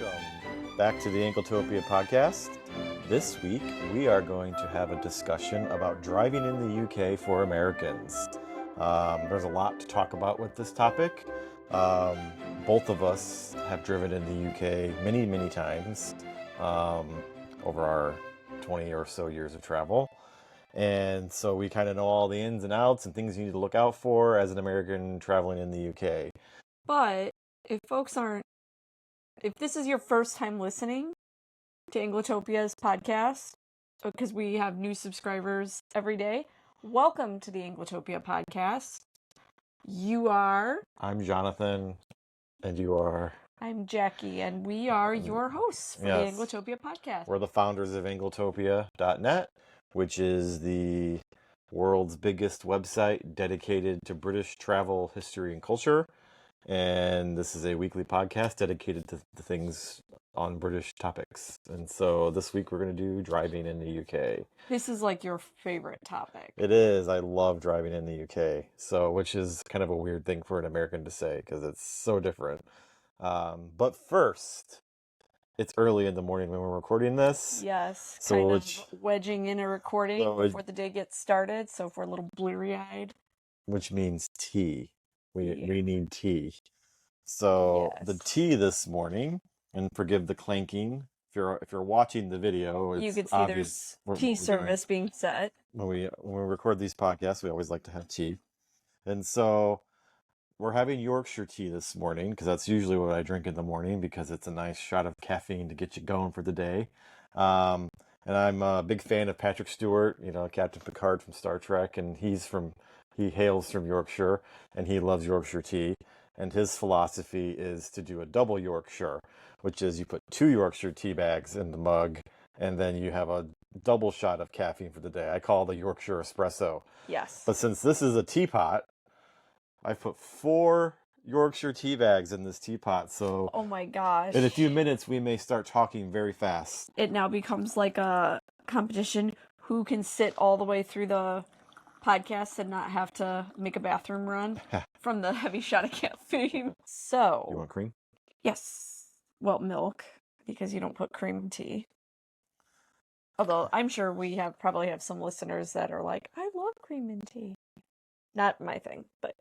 Welcome back to the Anglotopia Podcast. This week we are going to have a discussion about driving in the UK for Americans. There's a lot to talk about with this topic. Both of us have driven in the UK many times over our 20 or so years of travel. And so we kind of know all the ins and outs and things you need to look out for as an American traveling in the UK. But if this is your first time listening to Anglotopia's podcast, because we have new subscribers every day, welcome to the Anglotopia Podcast. I'm Jonathan, and you are? I'm Jackie, and we are your hosts for the Anglotopia Podcast. We're the founders of Anglotopia.net, which is the world's biggest website dedicated to British travel, history, and culture. And this is a weekly podcast dedicated to the things on British topics. And so this week we're going to do driving in the UK. This is like your favorite topic. It is. I love driving in the UK. So, which is kind of a weird thing for an American to say because it's so different. But first, it's early in the morning when we're recording this. Yes. So kind of wedging in a recording before the day gets started. So if we're a little bleary-eyed. Which means tea. We need tea. So The tea this morning, and forgive the clanking. If you're watching the video, it's you can see obvious. There's tea service being set. When we record these podcasts, we always like to have tea, and so we're having Yorkshire tea this morning because that's usually what I drink in the morning because it's a nice shot of caffeine to get you going for the day. And I'm a big fan of Patrick Stewart, Captain Picard from Star Trek, and he hails from Yorkshire, and he loves Yorkshire tea. And his philosophy is to do a double Yorkshire, which is you put 2 Yorkshire tea bags in the mug, and then you have a double shot of caffeine for the day. I call it the Yorkshire espresso. Yes. But since this is a teapot, I put 4 Yorkshire tea bags in this teapot. So, oh my gosh. In a few minutes, we may start talking very fast. It now becomes like a competition. Who can sit all the way through the podcast and not have to make a bathroom run from the heavy shot of caffeine. So, you want cream? Yes. Well, milk, because you don't put cream in tea. Although I'm sure we probably have some listeners that are like, I love cream in tea. Not my thing, but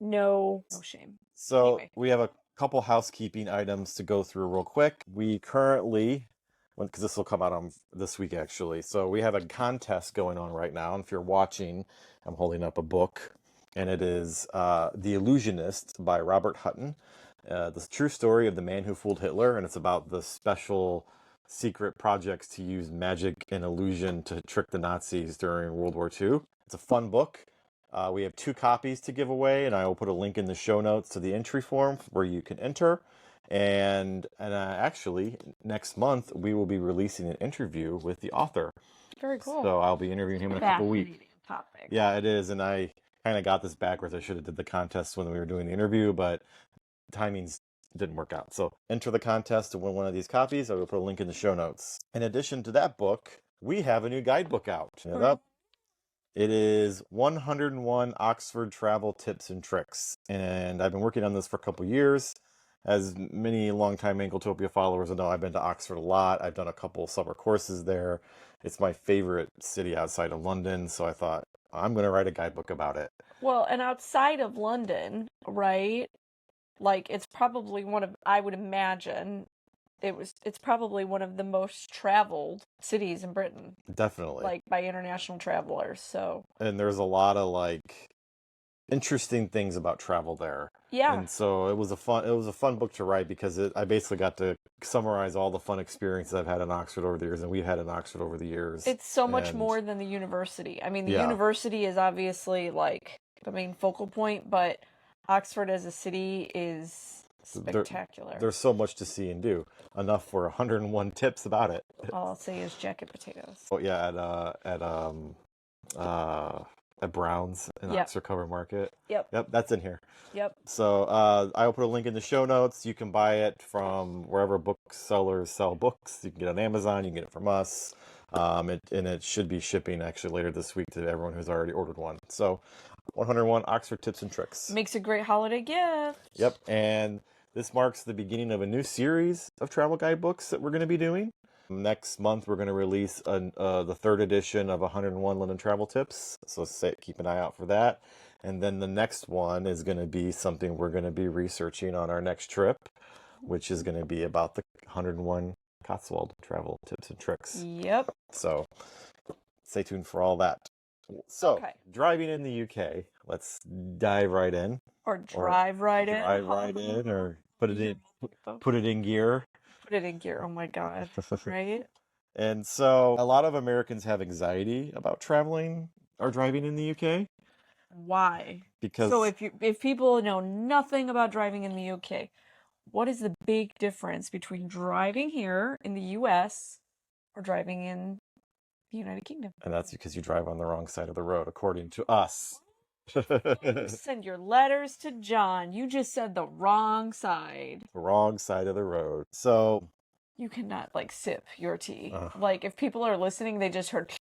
no shame. So anyway. We have a couple housekeeping items to go through real quick. We currently, because this will come out on this week actually, so we have a contest going on right now. And if you're watching, I'm holding up a book, and it is The Illusionist by Robert Hutton. The true story of the man who fooled Hitler, and it's about the special secret projects to use magic and illusion to trick the Nazis during World War II. It's a fun book. We have 2 copies to give away, and I will put a link in the show notes to the entry form where you can enter. And actually, next month, we will be releasing an interview with the author. Very cool. So I'll be interviewing him in a couple weeks. Topic. Yeah, it is. And I kind of got this backwards. I should have did the contest when we were doing the interview, but timings didn't work out. So enter the contest to win one of these copies. I will put a link in the show notes. In addition to that book, we have a new guidebook out. It is 101 Oxford Travel Tips and Tricks. And I've been working on this for a couple years. As many longtime Anglotopia followers know, I've been to Oxford a lot. I've done a couple summer courses there. It's my favorite city outside of London, so I thought, I'm going to write a guidebook about it. Well, and outside of London, right, like it's probably I would imagine, it's probably one of the most traveled cities in Britain. Definitely. Like by international travelers, so. And there's a lot of interesting things about travel there. Yeah. And so it was a fun book to write because I basically got to summarize all the fun experiences I've had in Oxford over the years, and we've had in Oxford over the years. It's so much more than the university. I mean, the university is obviously like the main focal point, but Oxford as a city is spectacular. There's so much to see and do. Enough for 101 tips about it. All I'll say is jacket potatoes. Oh yeah, at Brown's in Oxford Cover Market. Yep, that's in here. Yep. So I will put a link in the show notes. You can buy it from wherever booksellers sell books. You can get it on Amazon. You can get it from us. It should be shipping actually later this week to everyone who's already ordered one. So 101 Oxford Tips and Tricks. Makes a great holiday gift. Yep. And This marks the beginning of a new series of travel guidebooks that we're going to be doing. Next month, we're going to release the third edition of 101 London Travel Tips. So keep an eye out for that. And then the next one is going to be something we're going to be researching on our next trip, which is going to be about the 101 Cotswold travel tips and tricks. Yep. So stay tuned for all that. So, driving in the UK, let's dive right in. Or drive right in. Drive right in, or put it in gear. Put it in gear. Oh my God. Right? And so a lot of Americans have anxiety about traveling or driving in the UK. Why? Because so if people know nothing about driving in the UK, what is the big difference between driving here in the US or driving in the United Kingdom? And that's because you drive on the wrong side of the road, according to us. Send your letters to John. You just said the wrong side. The wrong side of the road. So you cannot sip your tea. If people are listening, they just heard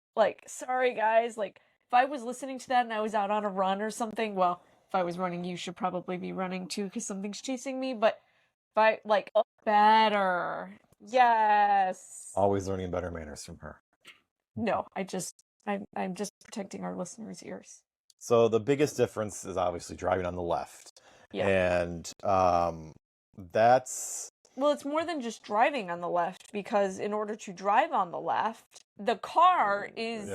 sorry guys, if I was listening to that and I was out on a run or something, well, if I was running, you should probably be running too because something's chasing me. But if I better, yes. Always learning better manners from her. No, I'm just protecting our listeners' ears. So the biggest difference is obviously driving on the left. Yeah. And that's... Well, it's more than just driving on the left, because in order to drive on the left, the car is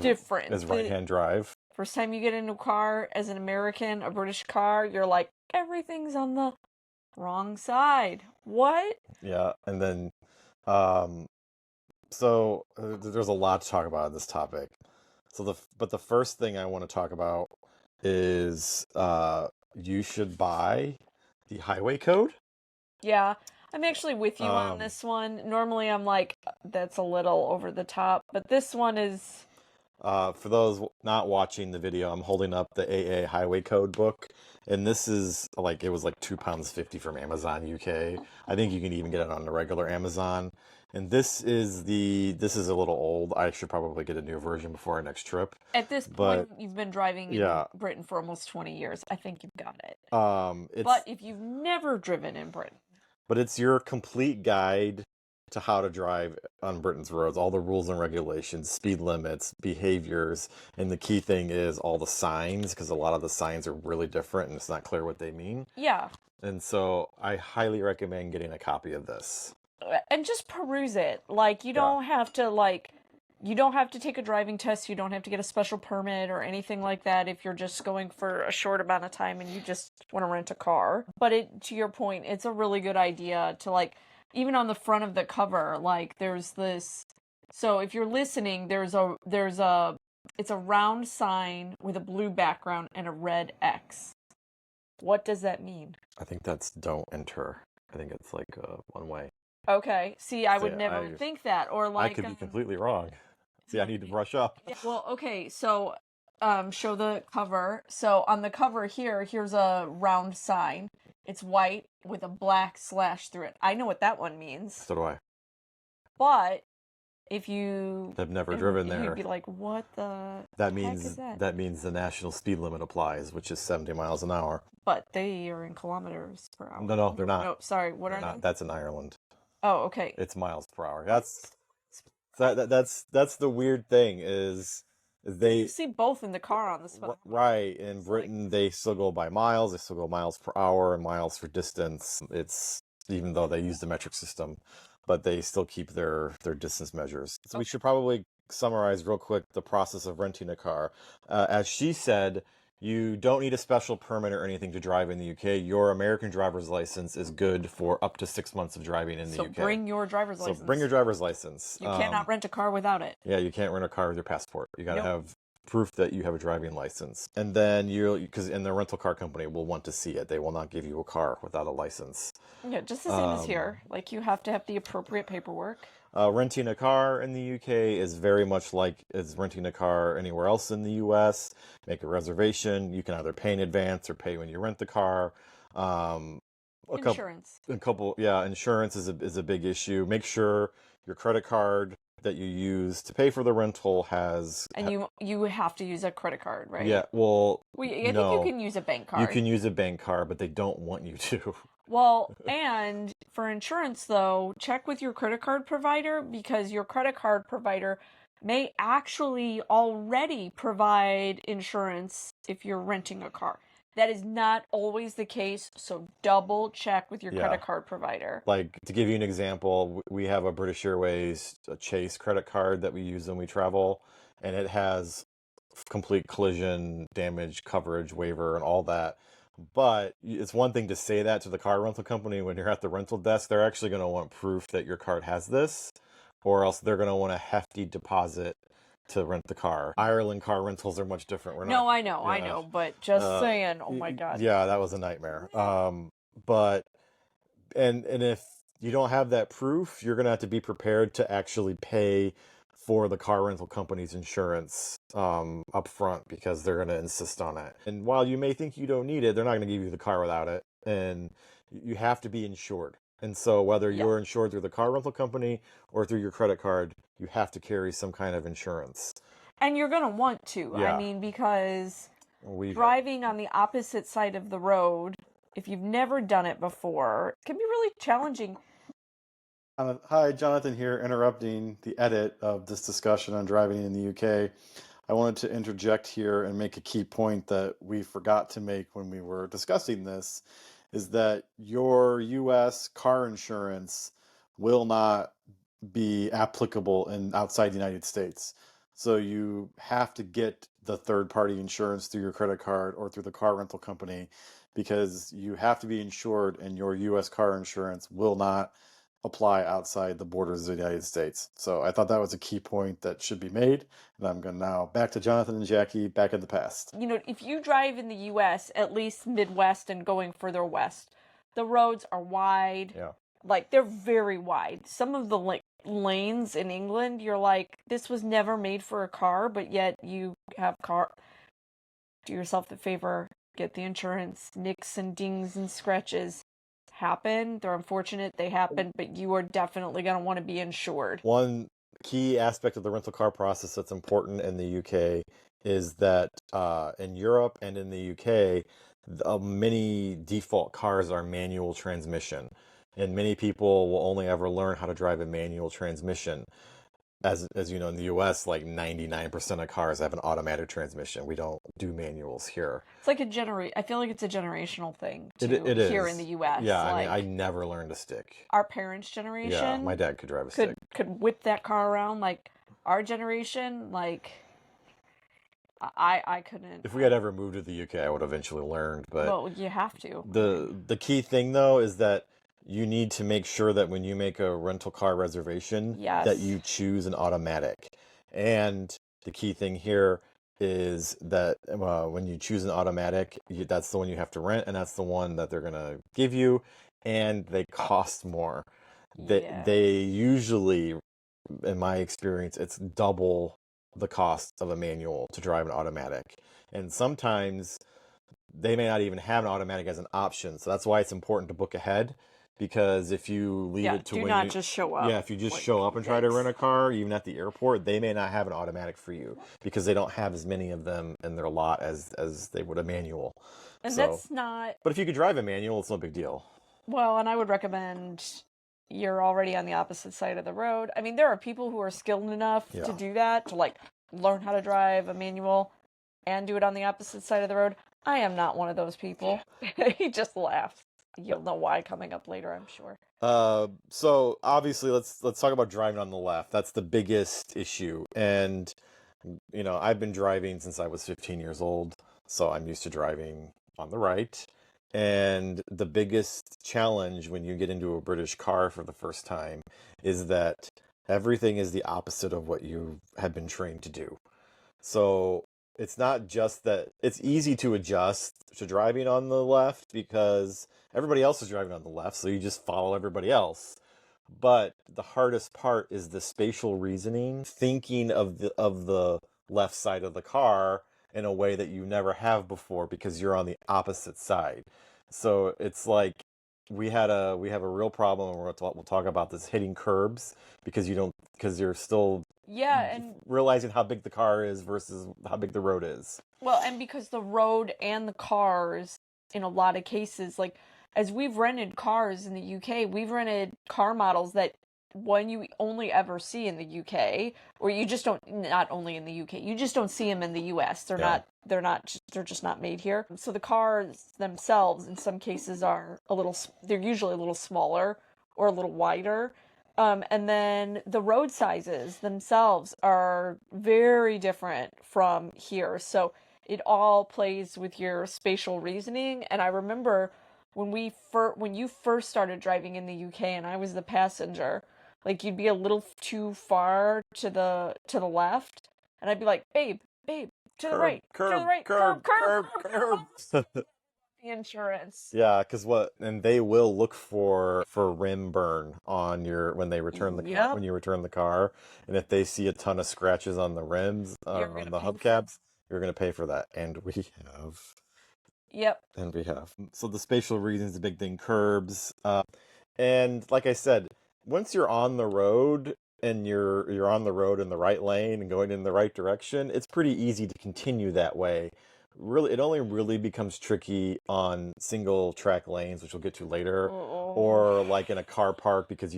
different. Is right-hand drive. First time you get into a car as an American, a British car, you're like, everything's on the wrong side. What? Yeah, and then, so there's a lot to talk about on this topic. But the first thing I want to talk about is you should buy the highway code. Yeah, I'm actually with you on this one. Normally I'm like, that's a little over the top, but this one is... For those not watching the video, I'm holding up the AA highway code book, and this is it was £2.50 from Amazon UK. I think you can even get it on the regular Amazon. And this is a little old. I should probably get a new version before our next trip. At this point, you've been driving in Britain for almost 20 years. I think you've got it. But if you've never driven in Britain. But it's your complete guide to how to drive on Britain's roads, all the rules and regulations, speed limits, behaviors, and the key thing is all the signs, because a lot of the signs are really different and it's not clear what they mean. Yeah. And so I highly recommend getting a copy of this. And just peruse it. You don't have to you don't have to take a driving test, you don't have to get a special permit or anything like that if you're just going for a short amount of time and you just want to rent a car. But to your point, it's a really good idea to even on the front of the cover, there's this. So if you're listening, it's a round sign with a blue background and a red X. What does that mean? I think that's don't enter. I think it's one way. Okay. See, I would never think that. Or I could be completely wrong. See, I need to brush up. Well, okay. So, show the cover. So on the cover here's a round sign. It's white with a black slash through it. I know what that one means. So do I. But if you have never driven there, you'd be like, "What the?" That means that means the national speed limit applies, which is 70 miles an hour. But they are in kilometers per hour. No, they're not. No, sorry. What are they? That's in Ireland. Oh, okay. It's miles per hour. That's the weird thing is they... You see both in the car on the spot. Right. In Britain, they still go by miles. They still go miles per hour and miles for distance. It's even though they use the metric system, but they still keep their distance measures. So we should probably summarize real quick the process of renting a car. As she said, you don't need a special permit or anything to drive in the UK. Your American driver's license is good for up to 6 months of driving in the UK. So bring your driver's license. So bring your driver's license. You cannot rent a car without it. Yeah, you can't rent a car with your passport. You got to have proof that you have a driving license. And then because in the rental car company will want to see it. They will not give you a car without a license. Yeah, just the same as here. You have to have the appropriate paperwork. Renting a car in the UK is very much like as renting a car anywhere else in the US. Make a reservation. You can either pay in advance or pay when you rent the car. Insurance. Insurance is a big issue. Make sure your credit card that you use to pay for the rental has... And you have to use a credit card, right? Yeah, well, I think you no. can use a bank card. You can use a bank card, but they don't want you to. Well, and for insurance, though, check with your credit card provider, because your credit card provider may actually already provide insurance if you're renting a car. That is not always the case, so double check with your credit card provider. Like, to give you an example, we have a British Airways Chase credit card that we use when we travel, and it has complete collision damage coverage waiver and all that. But it's one thing to say that to the car rental company. When you're at the rental desk, they're actually going to want proof that your card has this, or else they're going to want a hefty deposit to rent the car. Ireland car rentals are much different. I know, but just saying, oh my God. Yeah, that was a nightmare. But if you don't have that proof, you're going to have to be prepared to actually pay for the car rental company's insurance up front, because they're going to insist on it. And while you may think you don't need it, they're not going to give you the car without it. And you have to be insured. And so whether you're insured through the car rental company or through your credit card, you have to carry some kind of insurance. And you're going to want to. Yeah. I mean, because driving on the opposite side of the road, if you've never done it before, can be really challenging. Hi, Jonathan here, interrupting the edit of this discussion on driving in the UK. I wanted to interject here and make a key point that we forgot to make when we were discussing this, is that your US car insurance will not be applicable outside the United States. So you have to get the third-party insurance through your credit card or through the car rental company, because you have to be insured, and your US car insurance will not apply outside the borders of the United States. So I thought that was a key point that should be made. And I'm going to now back to Jonathan and Jackie, back in the past. You know, if you drive in the US, at least Midwest and going further west, the roads are wide. Yeah. Like, they're very wide. Some of the lanes in England, you're like, this was never made for a car, but yet you have car. Do yourself the favor, get the insurance. Nicks and dings and scratches happen. They're unfortunate, they happen, but you are definitely going to want to be insured. One key aspect of the rental car process that's important in the UK is that in Europe and in the UK, many default cars are manual transmission, and many people will only ever learn how to drive a manual transmission. As you know, in the US, like 99% of cars have an automatic transmission. We don't do manuals here. It's like I feel like it's a generational thing too, it is. here in the US. Yeah, like, I mean, I never learned a stick. Our parents' generation, Yeah, my dad could drive a stick. Could whip that car around. Like, our generation, like, I couldn't. If we had ever moved to the UK, I would have eventually learned. But well, you have to. The key thing, though, is that you need to make sure that when you make a rental car reservation, that you choose an automatic. And the key thing here is that when you choose an automatic, that's the one you have to rent, and that's the one that they're going to give you, and they cost more. They usually, in my experience, it's double the cost of a manual to drive an automatic. And sometimes they may not even have an automatic as an option. So that's why it's important to book ahead. Because if you leave it to do when not you just show up. Yeah, if you just show up and try to rent a car, even at the airport, they may not have an automatic for you, because they don't have as many of them in their lot as they would a manual. And that's not. But if you could drive a manual, it's no big deal. Well, and I would recommend, you're already on the opposite side of the road. I mean, there are people who are skilled enough to do that, to like learn how to drive a manual and do it on the opposite side of the road. I am not one of those people. He just laughed. You'll know why coming up later, I'm sure. So obviously, let's talk about driving on the left. That's the biggest issue. And you know, I've been driving since I was 15 years old, so I'm used to driving on the right. And the biggest challenge when you get into a British car for the first time is that everything is the opposite of what you have been trained to do. So it's not just that it's easy to adjust to driving on the left because everybody else is driving on the left, so you just follow everybody else. But the hardest part is the spatial reasoning, thinking of the left side of the car in a way that you never have before because you're on the opposite side. So it's like we have a real problem, and we'll talk about this, hitting curbs, because you because you're still and realizing how big the car is versus how big the road is. well, and because the road and the cars, in a lot of cases, like as we've rented cars in the UK, we've rented car models that one you only ever see in the UK, or you just don't, not only in the UK, you just don't see them in the US. They're just not made here. So the cars themselves in some cases they're usually a little smaller or a little wider. And then the road sizes themselves are very different from here. So it all plays with your spatial reasoning. And I remember when you first started driving in the UK and I was the passenger, like you'd be a little too far to the left, and I'd be like, babe, to the right, to the right, curb. The insurance. Yeah, because and they will look for rim burn on when they return the car, when you return the car, and if they see a ton of scratches on the rims, on the hubcaps, you're going to pay for that, and we have. Yep. And we have. So the spatial reason is a big thing. Curbs, and like I said, once you're on the road and you're on the road in the right lane and going in the right direction, it's pretty easy to continue that way. Really, it only really becomes tricky on single track lanes, which we'll get to later, or like in a car park, because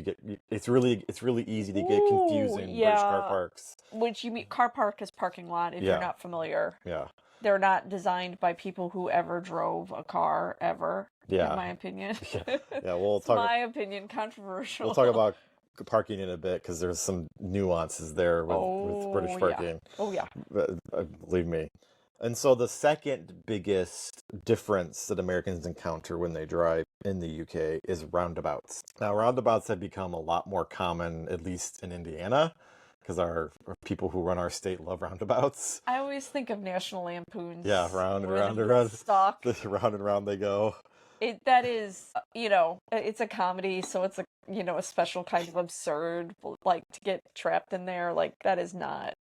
it's really easy to get confusing British car parks. Which you mean car park is parking lot if you're not familiar. Yeah. They're not designed by people who ever drove a car ever. Yeah. In my opinion. Yeah, we'll talk. My opinion, controversial. We'll talk about parking in a bit because there's some nuances there with British parking. Yeah. Believe me. And so the second biggest difference that Americans encounter when they drive in the UK is roundabouts. Now, roundabouts have become a lot more common, at least in Indiana, because our people who run our state love roundabouts. I always think of National Lampoons. Yeah, round and round and round. Stock. Round and round they go. That is, it's a comedy, so it's a special kind of absurd, like to get trapped in there, like that is not.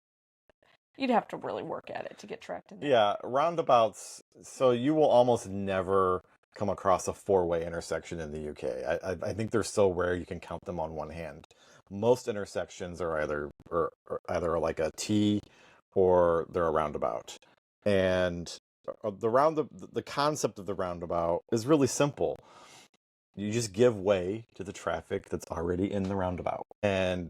You'd have to really work at it to get trapped in there. Yeah, roundabouts. So you will almost never come across a four-way intersection in the UK. I think they're so rare you can count them on one hand. Most intersections are either like a T or they're a roundabout. And the concept of the roundabout is really simple. You just give way to the traffic that's already in the roundabout. And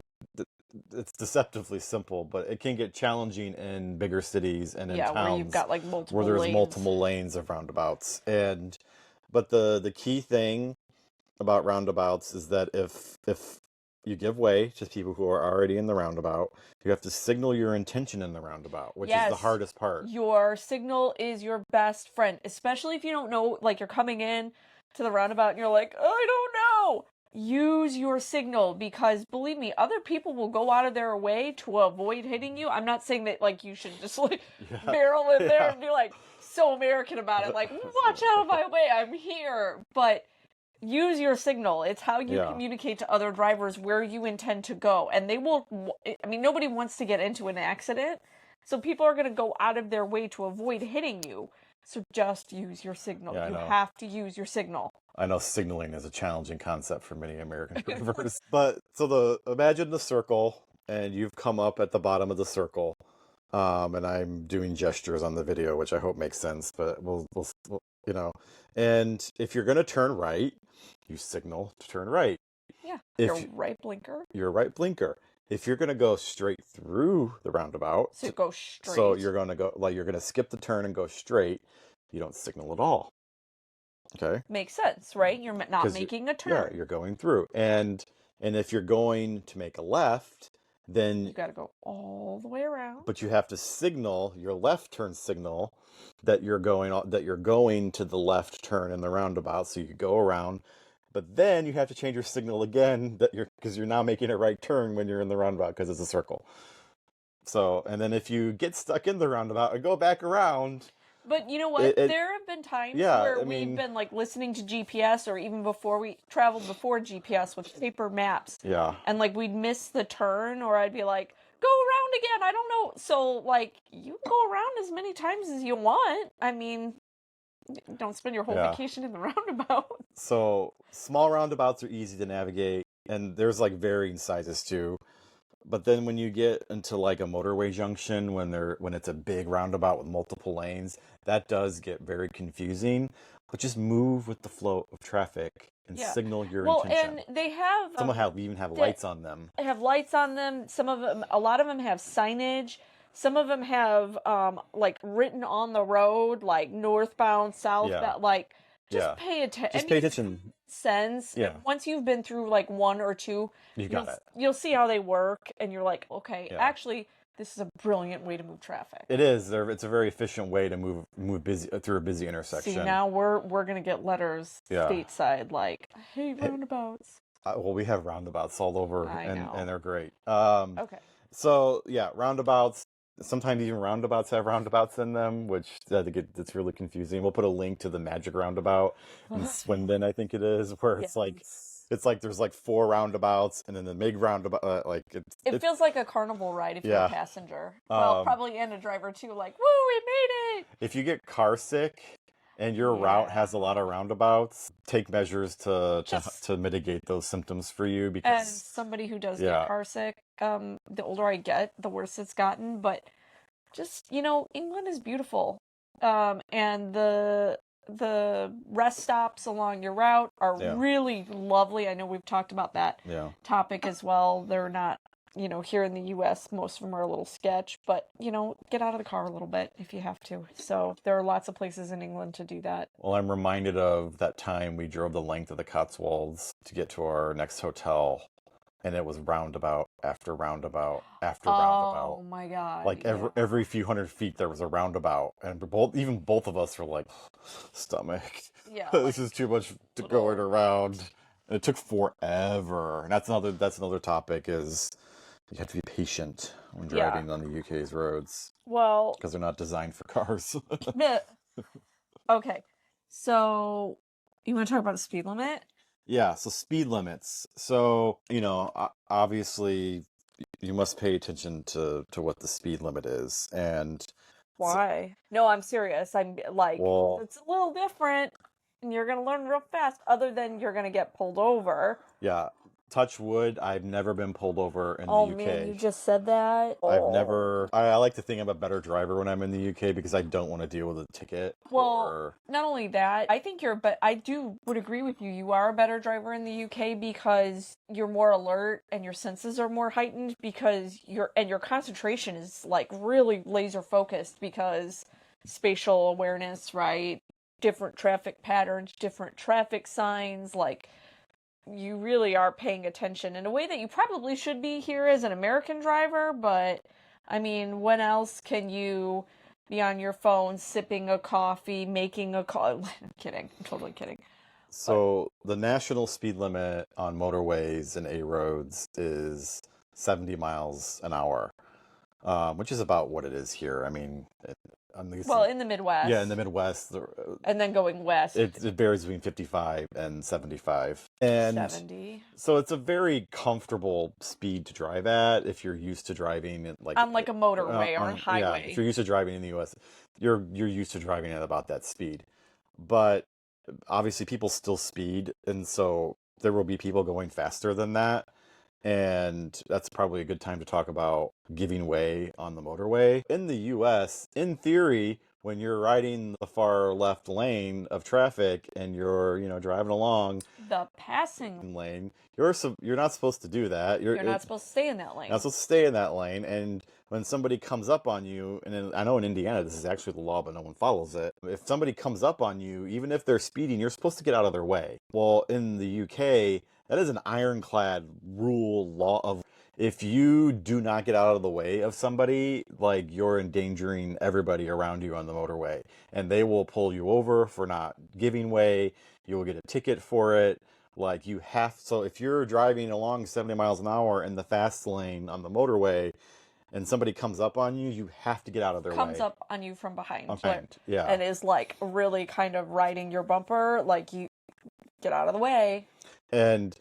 it's deceptively simple, but it can get challenging in bigger cities and in towns where you've got like multiple there's lanes. Multiple lanes of roundabouts. But the key thing about roundabouts is that if you give way to people who are already in the roundabout, you have to signal your intention in the roundabout, which is the hardest part. Your signal is your best friend, especially if you don't know, like you're coming in to the roundabout and you're like, I don't know. Use your signal, because believe me, other people will go out of their way to avoid hitting you. I'm not saying that like you should just like barrel in there and be like so American about it, like watch out of my way, I'm here. But use your signal. It's how you communicate to other drivers where you intend to go. And they will, I mean, nobody wants to get into an accident. So people are going to go out of their way to avoid hitting you. So just use your signal. You have to use your signal. I know signaling is a challenging concept for many American drivers. But imagine the circle, and you've come up at the bottom of the circle. And I'm doing gestures on the video, which I hope makes sense, but we'll and if you're going to turn right, you signal to turn right. Yeah. Your right blinker. Your right blinker. If you're going to go straight through the roundabout, so go straight. So you're going to go, like you're going to skip the turn and go straight. You don't signal at all. Okay. Makes sense, right? You're not making a turn. Yeah, you're going through. And if you're going to make a left, then you got to go all the way around. But you have to signal your left turn signal that you're going to the left turn in the roundabout, so you could go around. But then you have to change your signal again because you're now making a right turn when you're in the roundabout because it's a circle. So, and then if you get stuck in the roundabout and go back around. But you know what? There have been times where we've been like listening to GPS, or even before we traveled before GPS with paper maps. Yeah. And like we'd miss the turn, or I'd be like, go around again. I don't know. So like you go around as many times as you want. I mean, don't spend your whole vacation in the roundabout. So small roundabouts are easy to navigate, and there's like varying sizes too. But then when you get into like a motorway junction, when it's a big roundabout with multiple lanes, that does get very confusing. But just move with the flow of traffic and Yeah. signal your Well, intention. and they have Some even have they lights on them. have lights on them. Some of them, a lot of them have signage. Some of them have like written on the road, like northbound, southbound. Yeah. Like, just Yeah. pay attention. Just pay attention. Sense. Yeah. Once you've been through like one or two, You got it. you'll see how they work, and you're like, okay, Yeah. actually, this is a brilliant way to move traffic. It is. It's a very efficient way to move busy through a busy intersection. See, now we're gonna get letters stateside like, I hate roundabouts. Well, we have roundabouts all over, I and know. they're great. Okay. So yeah, roundabouts. Sometimes even roundabouts have roundabouts in them, which I think it's really confusing. We'll put a link to the Magic Roundabout in Swindon, I think it is, where it's like there's like 4 roundabouts, and then the big roundabout. It feels like a carnival ride if you're a passenger. Well, probably and a driver too. Like, woo, we made it! If you get car sick and your route has a lot of roundabouts, take measures to mitigate those symptoms for you. And Because somebody who does get car sick, the older I get, the worse it's gotten. But just, England is beautiful. And the rest stops along your route are really lovely. I know we've talked about that topic as well. They're not, here in the U.S., most of them are a little sketch, but, get out of the car a little bit if you have to. So there are lots of places in England to do that. Well, I'm reminded of that time we drove the length of the Cotswolds to get to our next hotel, and it was roundabout after roundabout after roundabout. Oh my God. Like every few hundred feet there was a roundabout, and both of us were like, stomach. Yeah. This is too much to going around. And it took forever. And that's another topic is you have to be patient when driving on the UK's roads. Well, because they're not designed for cars. Okay. So you want to talk about the speed limit? Yeah, so speed limits. So, obviously you must pay attention to what the speed limit is. And why? No, I'm serious. I'm like, it's a little different, and you're going to learn real fast, other than you're going to get pulled over. Yeah. Touch wood, I've never been pulled over in the UK. Oh man, you just said that? I like to think I'm a better driver when I'm in the UK because I don't want to deal with a ticket. Well, not only that, I think but I would agree with you. You are a better driver in the UK because you're more alert and your senses are more heightened because your concentration is like really laser focused because spatial awareness, right? Different traffic patterns, different traffic signs, like you really are paying attention in a way that you probably should be here as an American driver, but I mean, when else can you be on your phone sipping a coffee, making a call? I'm kidding. I'm totally kidding. So the national speed limit on motorways and A roads is 70 miles an hour, which is about what it is here. I mean, in the Midwest. Yeah, in the Midwest. And then going west. It varies between 55 and 75. And 70. So it's a very comfortable speed to drive at if you're used to driving on like a motorway or a highway. Yeah, if you're used to driving in the US, you're used to driving at about that speed. But obviously people still speed, and so there will be people going faster than that. And that's probably a good time to talk about giving way on the motorway. In the US, in theory, when you're riding the far left lane of traffic and you're, driving along the passing lane, you're not supposed to do that. You're not supposed to stay in that lane. Not supposed to stay in that lane. And when somebody comes up on you, and I know in Indiana this is actually the law, but no one follows it. If somebody comes up on you, even if they're speeding, you're supposed to get out of their way. Well, in the UK, that is an ironclad law of if you do not get out of the way of somebody, like you're endangering everybody around you on the motorway, and they will pull you over for not giving way. You will get a ticket for it. Like so if you're driving along 70 miles an hour in the fast lane on the motorway and somebody comes up on you, you have to get out of their way. Comes up on you from behind. Yeah. And is like really kind of riding your bumper, like you get out of the way. And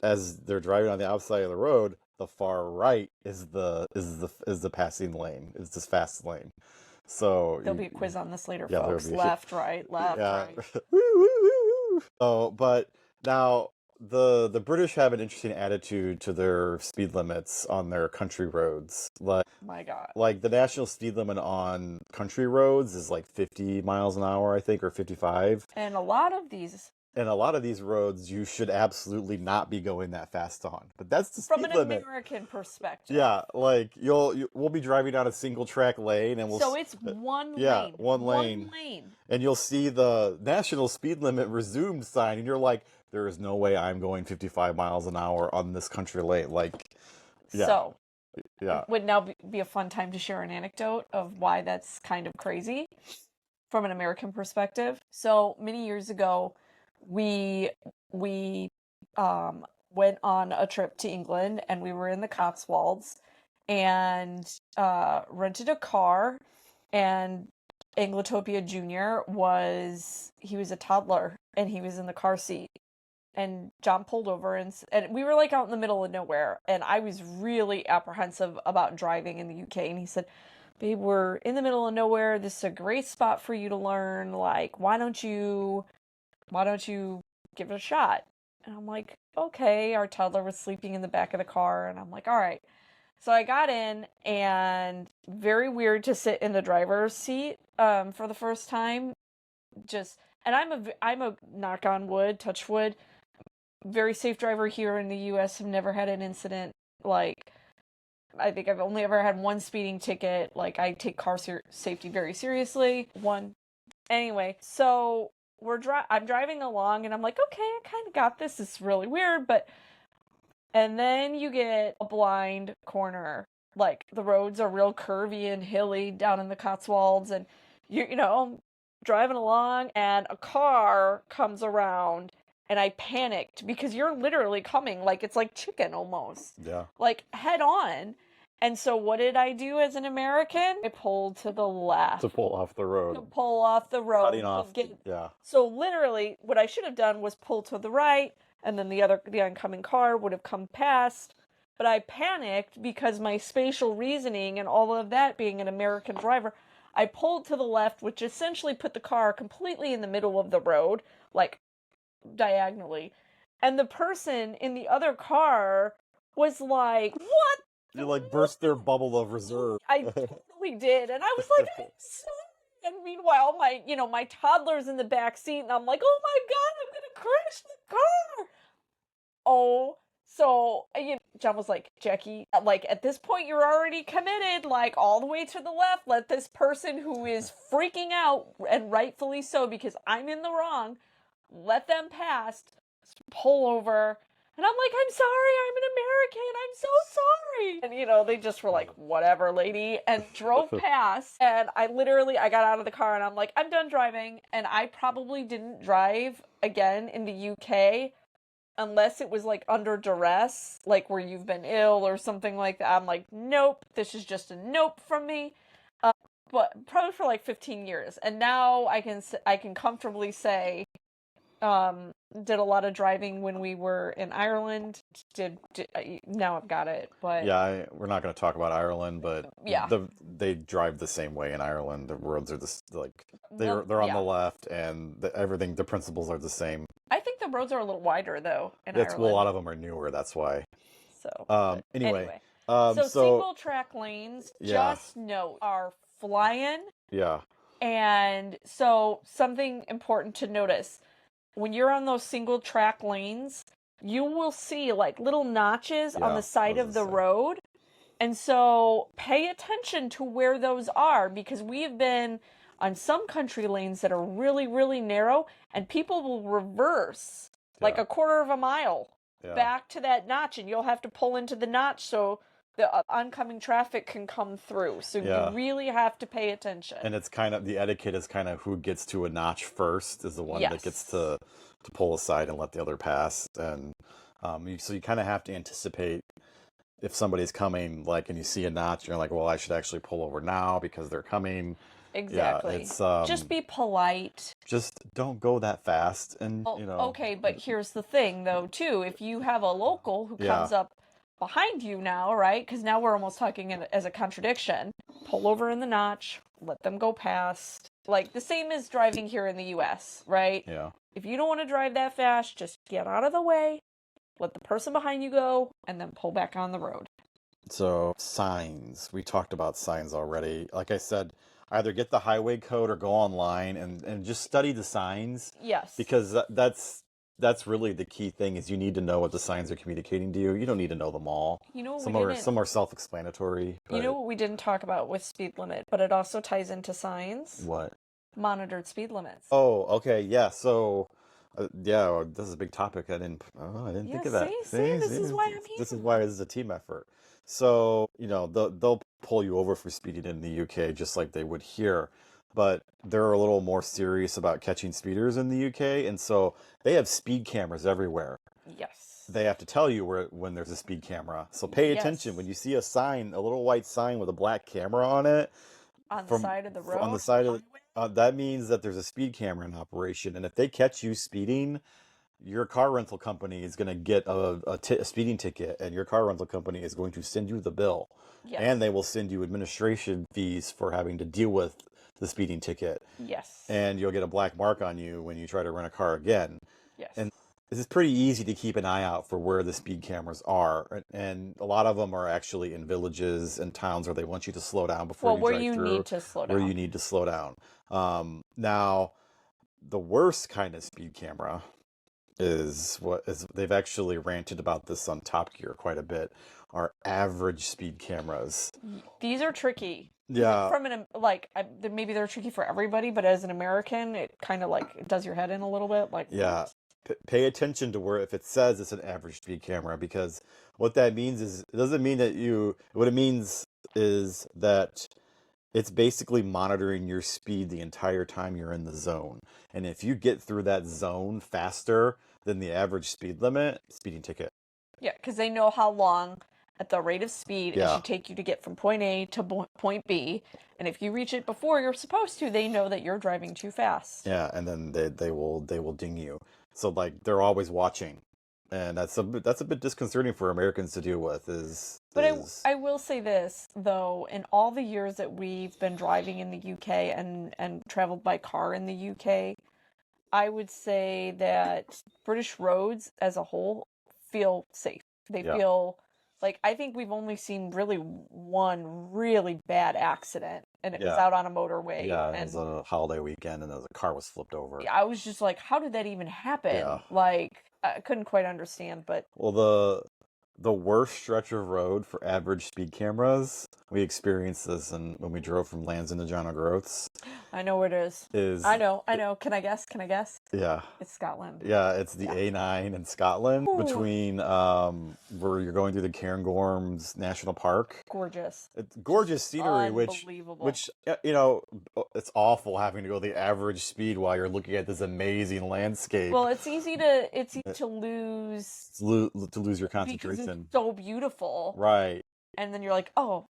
as they're driving on the outside of the road, the far right is the passing lane, is this fast lane. So there'll be a quiz on this later, folks. Left, right, left, right. Oh, but now the British have an interesting attitude to their speed limits on their country roads. My God. Like the national speed limit on country roads is like 50 miles an hour, I think, or 55. And a lot of these, And a lot of these roads you should absolutely not be going that fast on. But that's the from speed an limit. American perspective. Yeah, like we'll be driving down a single track lane and So it's one yeah, lane. one lane. One lane. And you'll see the national speed limit resumed sign and you're like, there is no way I'm going 55 miles an hour on this country lane. Like, yeah. So, yeah. would now be a fun time to share an anecdote of why that's kind of crazy from an American perspective. So many years ago, we went on a trip to England and we were in the Cotswolds and rented a car, and Anglotopia Jr. was a toddler and he was in the car seat. And John pulled over and we were like out in the middle of nowhere, and I was really apprehensive about driving in the UK, and he said, "Babe, we're in the middle of nowhere. This is a great spot for you to learn. Like, why don't you give it a shot?" And I'm like, "Okay." Our toddler was sleeping in the back of the car, and I'm like, "All right." So I got in, and very weird to sit in the driver's seat for the first time. And I'm a knock on wood, touch wood, very safe driver here in the US. Have never had an incident. Like, I think I've only ever had one speeding ticket. Like, I take car safety very seriously. One. Anyway, so I'm driving along and I'm like, okay, I kind of got this. It's really weird, and then you get a blind corner. Like, the roads are real curvy and hilly down in the Cotswolds, and you know, driving along and a car comes around. And I panicked because you're literally coming, like, it's like chicken almost. Yeah. Like, head on. And so what did I do as an American? I pulled to the left. To pull off the road. To pull off the road. Cutting off. Yeah. So literally, what I should have done was pull to the right, and then the oncoming car would have come past. But I panicked because my spatial reasoning and all of that, being an American driver, I pulled to the left, which essentially put the car completely in the middle of the road, like, diagonally, and the person in the other car was like, "What?" You like burst their bubble of reserve. I totally did, and I was like, "I'm sorry." And meanwhile, my toddler's in the back seat, and I'm like, "Oh my God, I'm gonna crash the car!" Oh, so John was like, "Jackie, like, at this point, you're already committed, like, all the way to the left. Let this person who is freaking out, and rightfully so, because I'm in the wrong, let them pass, pull over." And I'm like, "I'm sorry, I'm an American, I'm so sorry." And, they just were like, "Whatever, lady," and drove past. And I got out of the car and I'm like, "I'm done driving." And I probably didn't drive again in the UK unless it was like under duress, like where you've been ill or something like that. I'm like, "Nope, this is just a nope from me." But probably for like 15 years. And now I can comfortably say, did a lot of driving when we were in Ireland. Now I've got it, but yeah, we're not going to talk about Ireland, but yeah, they drive the same way in Ireland. The roads are they're on the left, and everything. The principles are the same. I think the roads are a little wider though in Ireland. Well, a lot of them are newer. That's why. So anyway. So single track lanes, just note, are flying. Yeah. And so something important to notice. When you're on those single track lanes, you will see like little notches on the side of the road. And so pay attention to where those are, because we have been on some country lanes that are really, really narrow, and people will reverse like a quarter of a mile back to that notch, and you'll have to pull into the notch so the oncoming traffic can come through. So you really have to pay attention. And it's kind of, the etiquette is kind of who gets to a notch first is the one that gets to pull aside and let the other pass. And so you kind of have to anticipate if somebody's coming, like, and you see a notch, you're like, well, I should actually pull over now because they're coming. Exactly. Yeah, it's just be polite. Just don't go that fast, and Okay, but here's the thing, though, too. If you have a local who comes up behind you now, right? Because now we're almost talking as a contradiction. Pull over in the notch, let them go past. Like the same as driving here in the U.S., right? Yeah. If you don't want to drive that fast, just get out of the way, let the person behind you go, and then pull back on the road. So signs, we talked about signs already. Like I said, either get the highway code or go online and just study the signs, Yes. because that's really the key thing, is you need to know what the signs are communicating to you. You don't need to know them all. You know what Some are self-explanatory. You know what we didn't talk about with speed limit, but it also ties into signs? What? Monitored speed limits. Oh, okay, yeah. So, yeah, this is a big topic. I didn't think of that. See, this is why I'm here. This is why this is a team effort. So, they'll pull you over for speeding in the UK just like they would here, but they're a little more serious about catching speeders in the UK, and so they have speed cameras everywhere. Yes. They have to tell you when there's a speed camera. So pay attention when you see a sign, a little white sign with a black camera on it. On the side of the road? On the side of that means that there's a speed camera in operation. And if they catch you speeding, your car rental company is going to get a speeding ticket, and your car rental company is going to send you the bill. Yes. And they will send you administration fees for having to deal with the speeding ticket. Yes. And you'll get a black mark on you when you try to rent a car again. Yes. And it's pretty easy to keep an eye out for where the speed cameras are. And a lot of them are actually in villages and towns where they want you to slow down before you drive through. Where you need to slow down. Where you need to slow down. Now, the worst kind of speed camera is they've actually ranted about this on Top Gear quite a bit, are average speed cameras. These are tricky. Yeah. Maybe they're tricky for everybody, but as an American, it kind of it does your head in a little bit. Yeah. Pay attention to if it says it's an average speed camera, because what that means is, it doesn't mean that what it means is that it's basically monitoring your speed the entire time you're in the zone. And if you get through that zone faster than the average speed limit, speeding ticket. Yeah, because they know how long at the rate of speed it Yeah. should take you to get from point A to point B. And if you reach it before you're supposed to, they know that you're driving too fast. Yeah, and then they will ding you. So they're always watching. And that's a bit disconcerting for Americans to deal with. I will say this, though, in all the years that we've been driving in the UK and traveled by car in the UK, I would say that British roads as a whole feel safe. They feel I think we've only seen really one really bad accident, and it was out on a motorway. Yeah, it was a holiday weekend, and a car was flipped over. I was just like, how did that even happen? Yeah. I couldn't quite understand, but... Well, the worst stretch of road for average speed cameras, we experienced this when we drove from Lansing to John O'Groats. I know where it is. I know. Can I guess? Yeah. It's Scotland. Yeah, it's the A9 in Scotland. Ooh. Between where you're going through the Cairngorms National Park. Gorgeous. It's gorgeous scenery, Unbelievable. which it's awful having to go the average speed while you're looking at this amazing landscape. Well, it's easy to lose your concentration. Because it's so beautiful. Right. And then you're like, oh,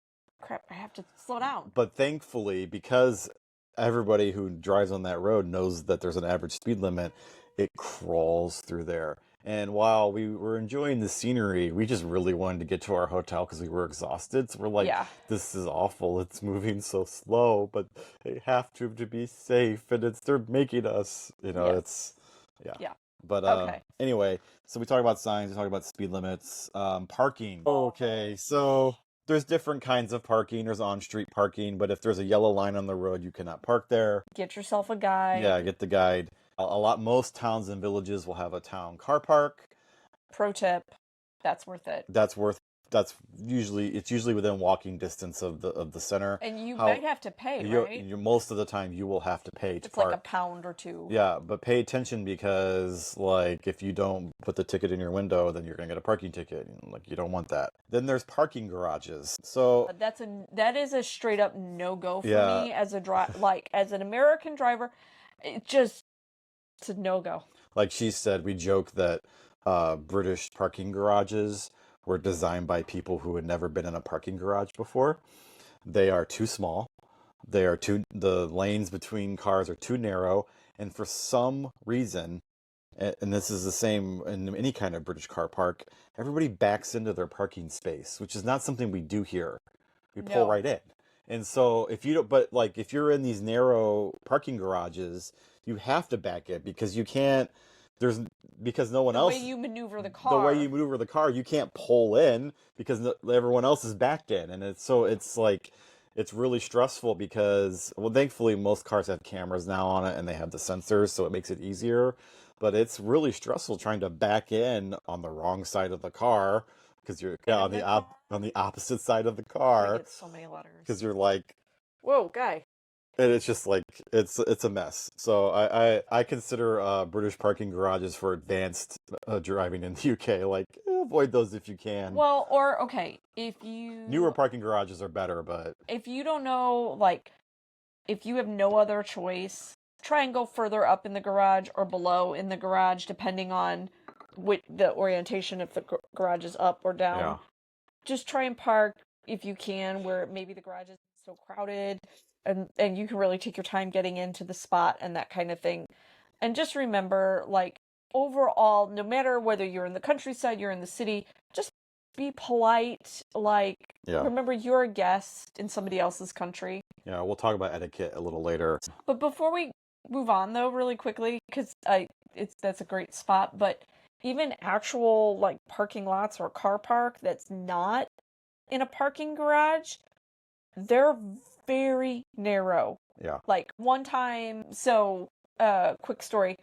crap, I have to slow down. But thankfully, because everybody who drives on that road knows that there's an average speed limit, it crawls through there. And while we were enjoying the scenery, we just really wanted to get to our hotel because we were exhausted. So we're like, This is awful. It's moving so slow, but they have to be safe. And they're making us, it's. But anyway, so we talk about signs, we talk about speed limits, parking. Okay, so there's different kinds of parking. There's on-street parking, but if there's a yellow line on the road, you cannot park there. Get yourself a guide. Yeah, get the guide. Most towns and villages will have a town car park. Pro tip, that's worth it. It's usually within walking distance of the center. And you might have to pay, right? Most of the time you will have to pay to It's park. like £1 or $2. Yeah, but pay attention, because if you don't put the ticket in your window, then you're gonna get a parking ticket. You don't want that. Then there's parking garages. So that is a straight up no go for me as as an American driver. It's a no go. Like she said, we joke that British parking garages were designed by people who had never been in a parking garage before. They are too small. The lanes between cars are too narrow. And for some reason, and this is the same in any kind of British car park, everybody backs into their parking space, which is not something we do here. We pull right in. And so if you're in these narrow parking garages, you have to back it, because you can't there's because no one The else way you maneuver the the car. way you maneuver the car, you can't pull in because everyone else is backed in, and it's like it's really stressful because, well, thankfully most cars have cameras now on it and they have the sensors, so it makes it easier. But it's really stressful trying to back in on the wrong side of the car because you're on the on the opposite side of the We car get so many letters. because you're like, Whoa, guy. and it's just like it's a mess. So I consider British parking garages for advanced driving in the UK. Like, avoid those if you can. Well, or okay, if you Newer parking garages are better, but if you don't know, like, if you have no other choice, try and go further up in the garage or below in the garage, depending on the orientation, if the garage is up or down. yeah, Just try and park if you can where maybe the garage isn't so crowded, and you can really take your time getting into the spot and that kind of thing. And just remember, like, overall, no matter whether you're in the countryside, you're in the city, just be polite. Like, yeah, remember, you're a guest in somebody else's country. yeah. We'll talk about etiquette a little later. But before we move on, though, really quickly, because that's a great spot, but even actual, like, parking lots or car park that's not in a parking garage, they're very narrow. Yeah, Like, one time, so, quick story.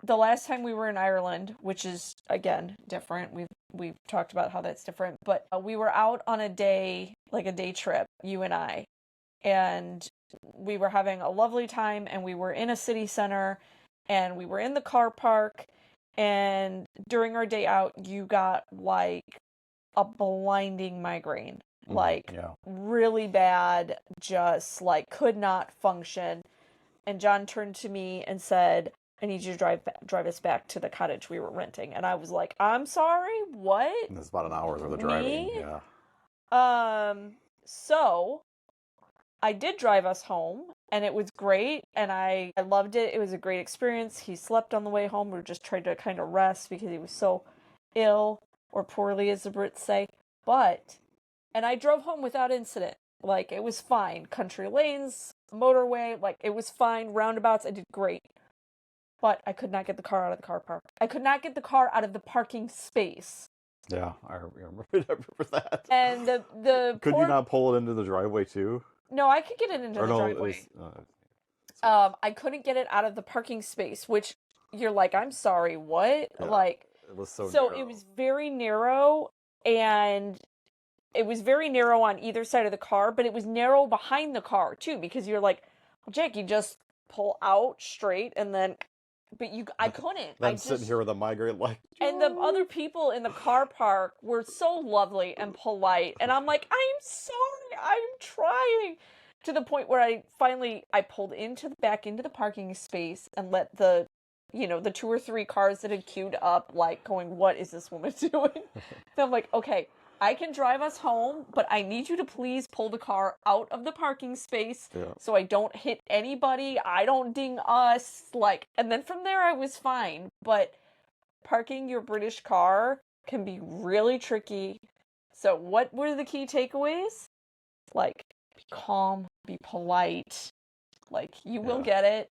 The last time we were in Ireland, which is, again, different. We've talked about how that's different, but we were out on a day, like a day trip, you and I, and we were having a lovely time, and we were in a city center, and we were in the car park, and during our day out, you got, like, a blinding migraine. Like, yeah, really bad, just, like, could not function. And John turned to me and said, I need you to drive us back to the cottage we were renting. And I was like, I'm sorry, what? and it's about an hour's worth of driving. Me? Yeah, So I did drive us home, and it was great, and I loved it. It was a great experience. He slept on the way home. We were just trying to kind of rest because he was so ill, or poorly, as the Brits say. And I drove home without incident. Like, it was fine. Country lanes, motorway, like, it was fine. Roundabouts, I did great. But I could not get the car out of the car park. I could not get the car out of the parking space. yeah. I remember that. And the Could you not pull it into the driveway too? No, I could get it into Or the no, driveway. it was, I couldn't get it out of the parking space, which you're like, I'm sorry, what? Yeah. Like, it was so so narrow. it was very narrow, and it was very narrow on either side of the car, but it was narrow behind the car too, because you're like, well, Jake, you just pull out straight, and then, but I couldn't. I'm sitting here with a migraine, like, And the other people in the car park were so lovely and polite. And I'm like, I'm sorry, I'm trying. To the point where I pulled back into the parking space and let the 2 or 3 cars that had queued up, like, going, what is this woman doing? And I'm like, okay, I can drive us home, but I need you to please pull the car out of the parking space so I don't hit anybody, I don't ding us, like, and then from there I was fine. But parking your British car can be really tricky. So what were the key takeaways? Like, be calm, be polite, like, you will get it.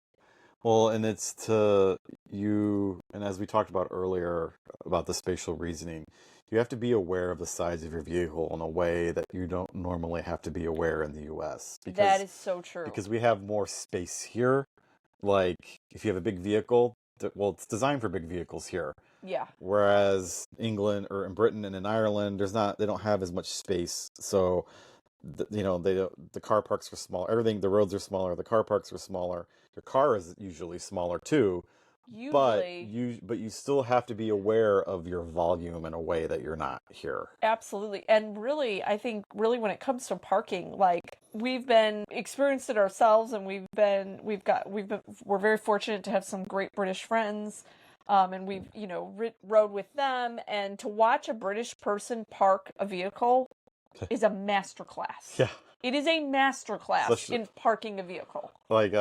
Well, and it's to you, and as we talked about earlier about the spatial reasoning, you have to be aware of the size of your vehicle in a way that you don't normally have to be aware in the US. That is so true. Because we have more space here. Like, if you have a big vehicle, well, it's designed for big vehicles here. Yeah. Whereas England or in Britain and in Ireland, they don't have as much space. So, the car parks are small. Everything, the roads are smaller. The car parks are smaller. Your car is usually smaller too. Usually. But you still have to be aware of your volume in a way that you're not here. Absolutely. And really, I think when it comes to parking, like, we've experienced it ourselves, and we're very fortunate to have some great British friends. And we've, rode with them, and to watch a British person park a vehicle is a masterclass. Yeah. It is a masterclass in parking a vehicle. Like,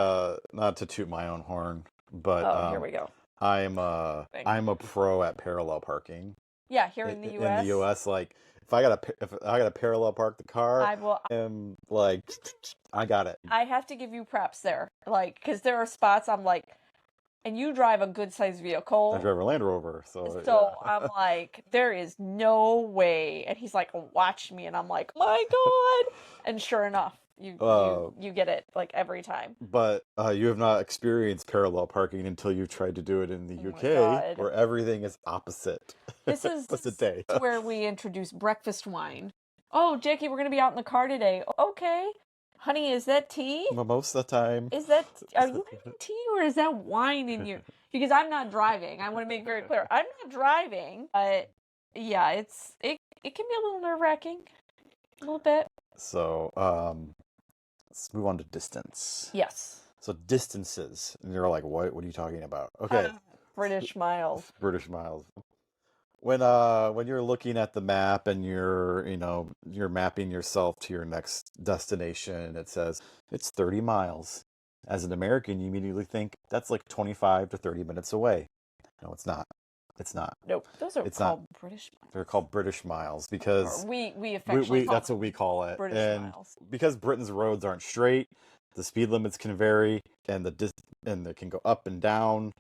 not to toot my own horn, but here we go. I'm a pro at parallel parking. Yeah, here in the US. In the US, like, if I gotta parallel park the car, I'm like, I got it. I have to give you props there, like, because there are spots I'm like, and you drive a good-sized I vehicle. drive a Land Rover, So yeah. I'm like, there is no way. And he's like, watch me. And I'm like, my God. And sure enough, you get it like every time. But you have not experienced parallel parking until you've tried to do it in the Oh my UK, God. where everything is opposite. This is What's the day? where we introduce breakfast wine. Oh, Jackie, we're going to be out in the car today. Okay. Honey, is that tea? Well, most of the time. Are you having tea or is that wine in you? Because I'm not driving. I want to make very clear. I'm not driving. But yeah, it can be a little nerve-wracking. A little bit. So, let's move on to distance. Yes. So distances. And you're like, what? What are you talking about? Okay. British miles. British miles. When you're looking at the map and you're mapping yourself to your next destination, it says it's 30 miles. As an American, you immediately think that's like 25 to 30 minutes away. No, it's not. It's not. Nope. Those are called British miles. They're called British miles because we affectionately call that's what we call it. British miles. Because Britain's roads aren't straight, the speed limits can vary and they can go up and down.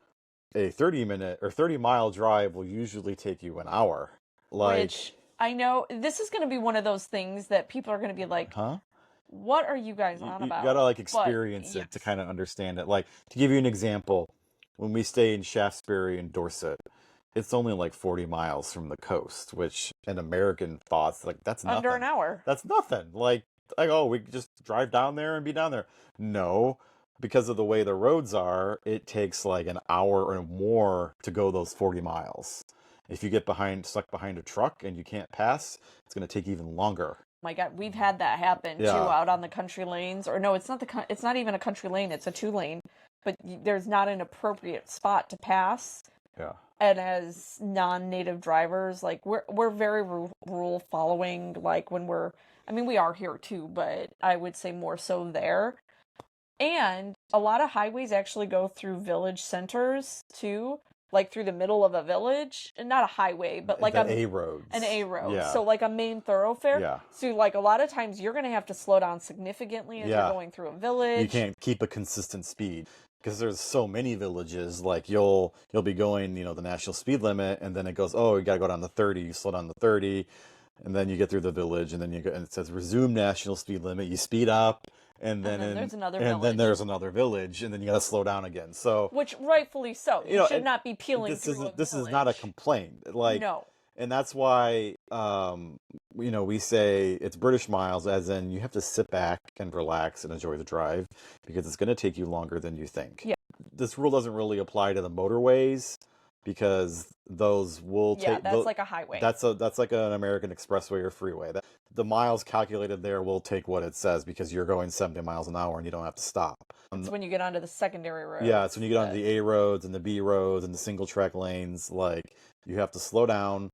A 30-minute or 30-mile drive will usually take you an hour. Which I know this is going to be one of those things that people are going to be like, huh? What are you guys on about? You gotta experience it to kind of understand it. Like, to give you an example, when we stay in Shaftesbury and Dorset, it's only like 40 miles from the coast, which in American thoughts, like, that's nothing. Under an hour. That's nothing. Like, oh, we could just drive down there and be down there. No, because of the way the roads are, it takes like an hour or more to go those 40 miles. If you get stuck behind a truck and you can't pass, it's going to take even longer. My God, we've had that happen too out on the country lanes. Or no, it's not even a country lane. It's a 2-lane, but there's not an appropriate spot to pass. Yeah. And as non-native drivers, like we're very rule following. Like when we are here too, but I would say more so there. And a lot of highways actually go through village centers too, like through the middle of a village, and not a highway, but like A roads. An A road. Yeah. So like a main thoroughfare. Yeah. So like a lot of times you're going to have to slow down significantly as you're going through a village. You can't keep a consistent speed because there's so many villages. Like you'll be going, the national speed limit, and then it goes, oh, you got to go down to 30. You slow down to 30, and then you get through the village, and then and it says resume national speed limit. You speed up. And then there's another village. And then there's another village, and then you got to slow down again. So, which rightfully so, you should not be peeling through a village. This is not a complaint, no. And that's why, we say it's British miles, as in you have to sit back and relax and enjoy the drive because it's going to take you longer than you think. Yeah. This rule doesn't really apply to the motorways because those will take. Yeah, that's like a highway. That's like an American expressway or freeway. The miles calculated there will take what it says because you're going 70 miles an hour and you don't have to stop. It's when you get onto the secondary roads. Yeah, it's when you get onto the A roads and the B roads and the single track lanes. Like, you have to slow down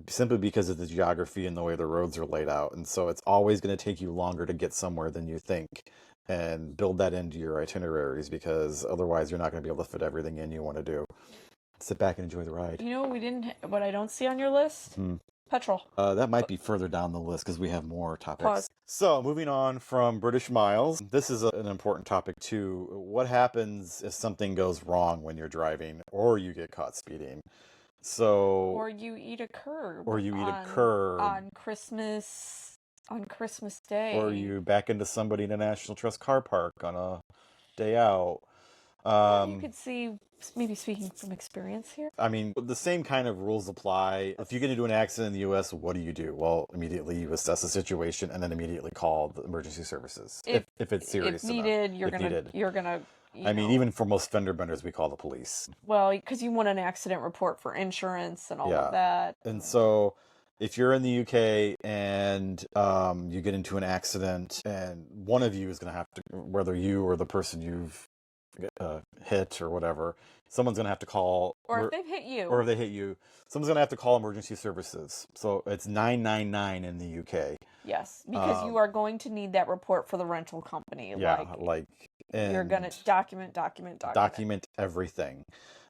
simply because of the geography and the way the roads are laid out. And so it's always going to take you longer to get somewhere than you think. And build that into your itineraries because otherwise you're not going to be able to fit everything in you want to do. Sit back and enjoy the ride. What I don't see on your list? Petrol. That might be further down the list because we have more topics. Pause. So, moving on from British miles, this is an important topic too. What happens if something goes wrong when you're driving or you get caught speeding? Or you eat a curb. On Christmas Day. Or you back into somebody in a National Trust car park on a day out. You could see, maybe speaking from experience here. I mean, the same kind of rules apply. If you get into an accident in the U.S., what do? Well, immediately you assess the situation and then immediately call the emergency services if it's serious. If needed, enough. you're gonna. Even for most fender benders, we call the police. Well, because you want an accident report for insurance and all of that. And so, if you're in the UK and you get into an accident, and one of you is going to have to, whether you or the person you've hit or whatever, someone's going to have to call. Or if they've hit you. Or if they hit you, someone's going to have to call emergency services. So it's 999 in the UK. Yes, because you are going to need that report for the rental company. Yeah, you're going to document everything.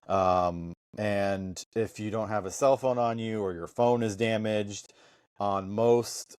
And if you don't have a cell phone on you or your phone is damaged, on most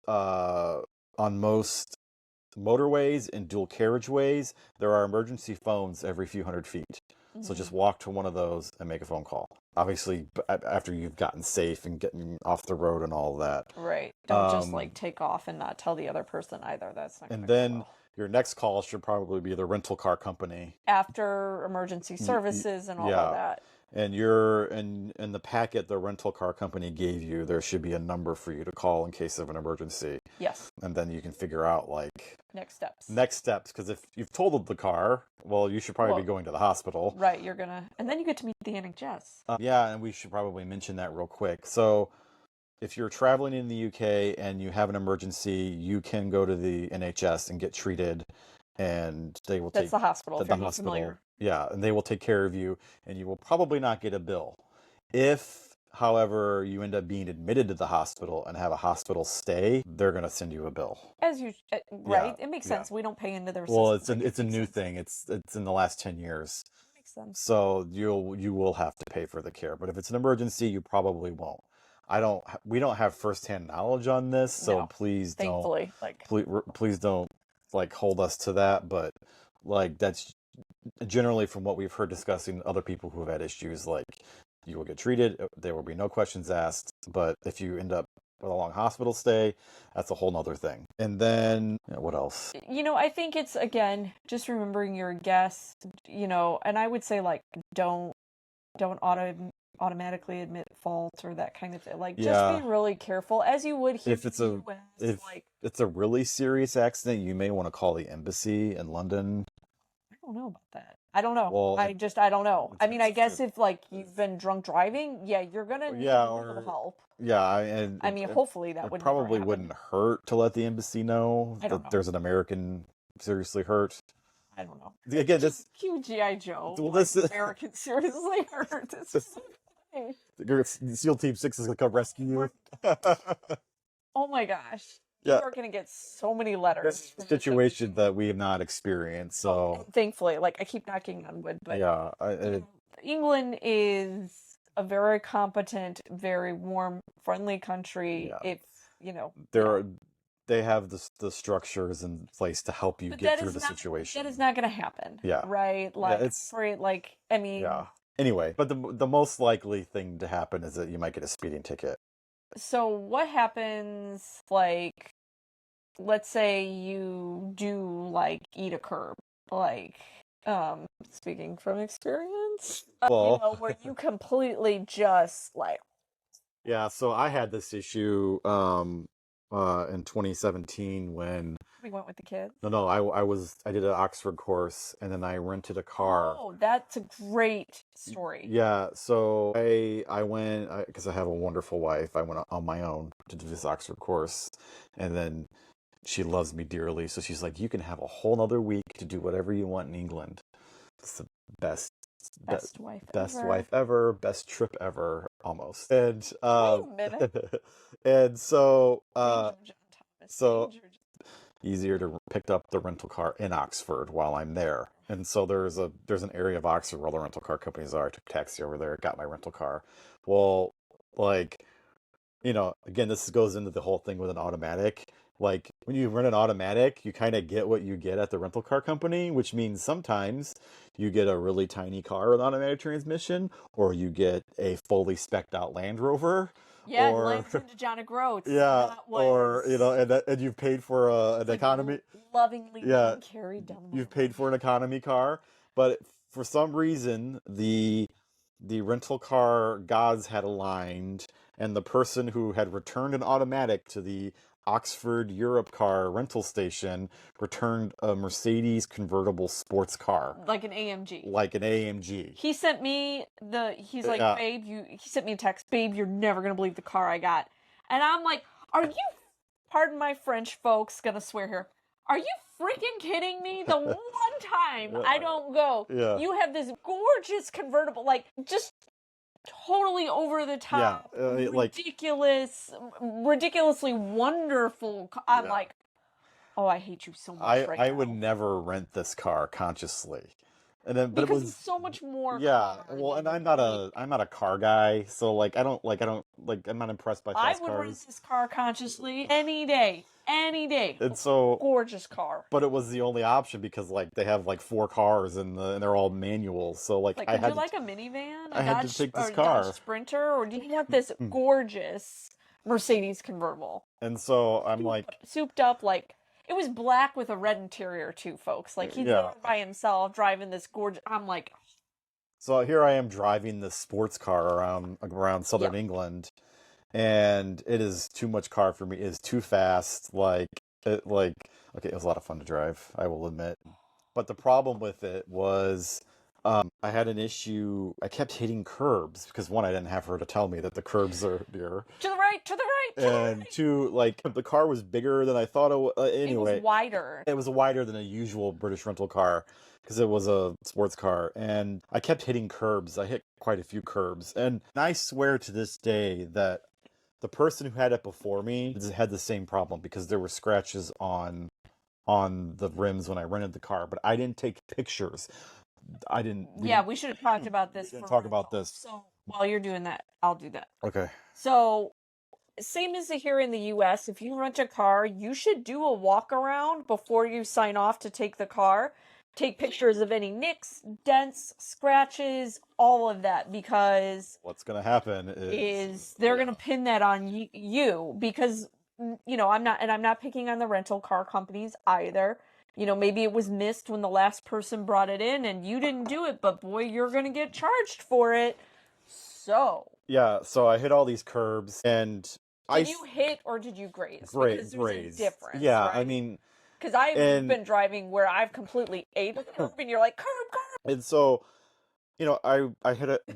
motorways and dual carriageways, there are emergency phones every few hundred feet. So just walk to one of those and make a phone call. Obviously, after you've gotten safe and getting off the road and all that. Right. Don't just like take off and not tell the other person either. That's not. And gonna go then well. your next call should probably be the rental car company. After emergency services and all of that. And you're in the packet the rental car company gave you, there should be a number for you to call in case of an emergency. Yes. And then you can figure out like next steps. Because if you've totaled the car, well, you should probably be going to the hospital. Right. And then you get to meet the NHS. Yeah, and we should probably mention that real quick. So if you're traveling in the UK and you have an emergency, you can go to the NHS and get treated, and they will That's the hospital. the hospital. Familiar. Yeah, and they will take care of you, and you will probably not get a bill. If, however, you end up being admitted to the hospital and have a hospital stay, they're going to send you a bill. As you right, it makes sense. We don't pay into their system. Well, it's a new thing. It's in the last 10 years. Makes sense. So you will have to pay for the care, but if it's an emergency, you probably won't. We don't have firsthand knowledge on this, so please don't. Please don't like hold us to that. But like that's generally from what we've heard discussing other people who have had issues. Like you will get treated, there will be no questions asked. But if you end up with a long hospital stay, that's a whole nother thing. And then what else? I think it's again just remembering your guests. And I would say like don't automatically admit fault or that kind of thing. Like, just be really careful as you would here. If it's a really serious accident, you may want to call the embassy in London. I don't know about that. I don't know. Well, I don't know. I mean, I guess if like you've been drunk driving, you're gonna need a little help. Yeah, I mean, hopefully that would probably wouldn't hurt to let the embassy know that there's an American seriously hurt. I don't know. Again, this cute G.I. Joe. Well, this American seriously hurt. SEAL Team 6 is gonna come rescue you. Oh my gosh. You are gonna get so many letters. That's a situation that we have not experienced. So thankfully, like I keep knocking on wood, but England is a very competent, very warm, friendly country. Yeah. If they have the structures in place to help you get through the situation. That is not going to happen. Yeah. Right. Like I mean. Yeah. Anyway, but the most likely thing to happen is that you might get a speeding ticket. So what happens, like, let's say you do, like, eat a curb, like, speaking from experience, where you completely just, like... Yeah, so I had this issue, in 2017 when... We went with the kids? No, I did an Oxford course, and then I rented a car. Oh, that's a great story. Yeah, so I went, because I have a wonderful wife, I went on my own to do this Oxford course, and then she loves me dearly, so she's like, you can have a whole nother week to do whatever you want in England. It's the best wife ever, best trip ever, almost. And wait a minute. And so so easier to pick up the rental car in Oxford while I'm there. And so there's an area of Oxford where all the rental car companies are. I took a taxi over there, got my rental car. Well, like, again, this goes into the whole thing with an automatic. Like, when you rent an automatic, you kind of get what you get at the rental car company, which means sometimes you get a really tiny car with automatic transmission, or you get a fully spec'd out Land Rover. Yeah, Langston to John O'Groats. Yeah, or and you've paid for an economy. Lovingly being carried down. You've paid for an economy car, but for some reason the rental car gods had aligned, and the person who had returned an automatic to the Oxford Europe car rental station returned a Mercedes convertible sports car. Like an AMG. He sent me babe, he sent me a text, babe, you're never going to believe the car I got. And I'm like, are you, pardon my French folks, going to swear here, are you freaking kidding me? The one time I don't go, you have this gorgeous convertible, like, just totally over the top, ridiculously wonderful. I'm like, oh, I hate you so much. I would never rent this car consciously. And then, but it Because it's was, so much more yeah. car Well, than and I'm not a car guy, so like I'm not impressed by I fast would rent cars. this car consciously any day. Any day. And so, Gorgeous car. but it was the only option because like they have like 4 cars and they're all manuals. So like Like, I would you had like a minivan, I a had to Dodge take this or Dodge car. Sprinter, or do you want this gorgeous Mercedes convertible? And so I'm like, Souped up, like it was black with a red interior too, folks. Like he's yeah. there by himself driving this gorgeous. I'm like, So here I am driving this sports car around southern England, and it is too much car for me. It is too fast. Okay, it was a lot of fun to drive, I will admit. But the problem with it was I had an issue. I kept hitting curbs because one, I didn't have her to tell me that the curbs are near. to the right, to the right, to the And right. two, like the car was bigger than I thought it was. Anyway, It was wider. it was wider than a usual British rental car because it was a sports car. And I kept hitting curbs. I hit quite a few curbs. And I swear to this day that the person who had it before me had the same problem because there were scratches on the rims when I rented the car, but I didn't take pictures. Yeah, we should have talked about this. We didn't talk about this. So while you're doing that, I'll do that. Okay. So, same as here in the US, if you rent a car, you should do a walk around before you sign off to take the car. Take pictures of any nicks, dents, scratches, all of that, because What's going to happen is they're going to pin that on you because, I'm not picking on the rental car companies either. Maybe it was missed when the last person brought it in and you didn't do it, but boy, you're going to get charged for it. So. Yeah, so I hit all these curbs and Did you hit or did you graze? Because there's graze. a difference. Yeah, right? I mean. Because I've been driving where I've completely ate a curb and you're like, curb. And so, I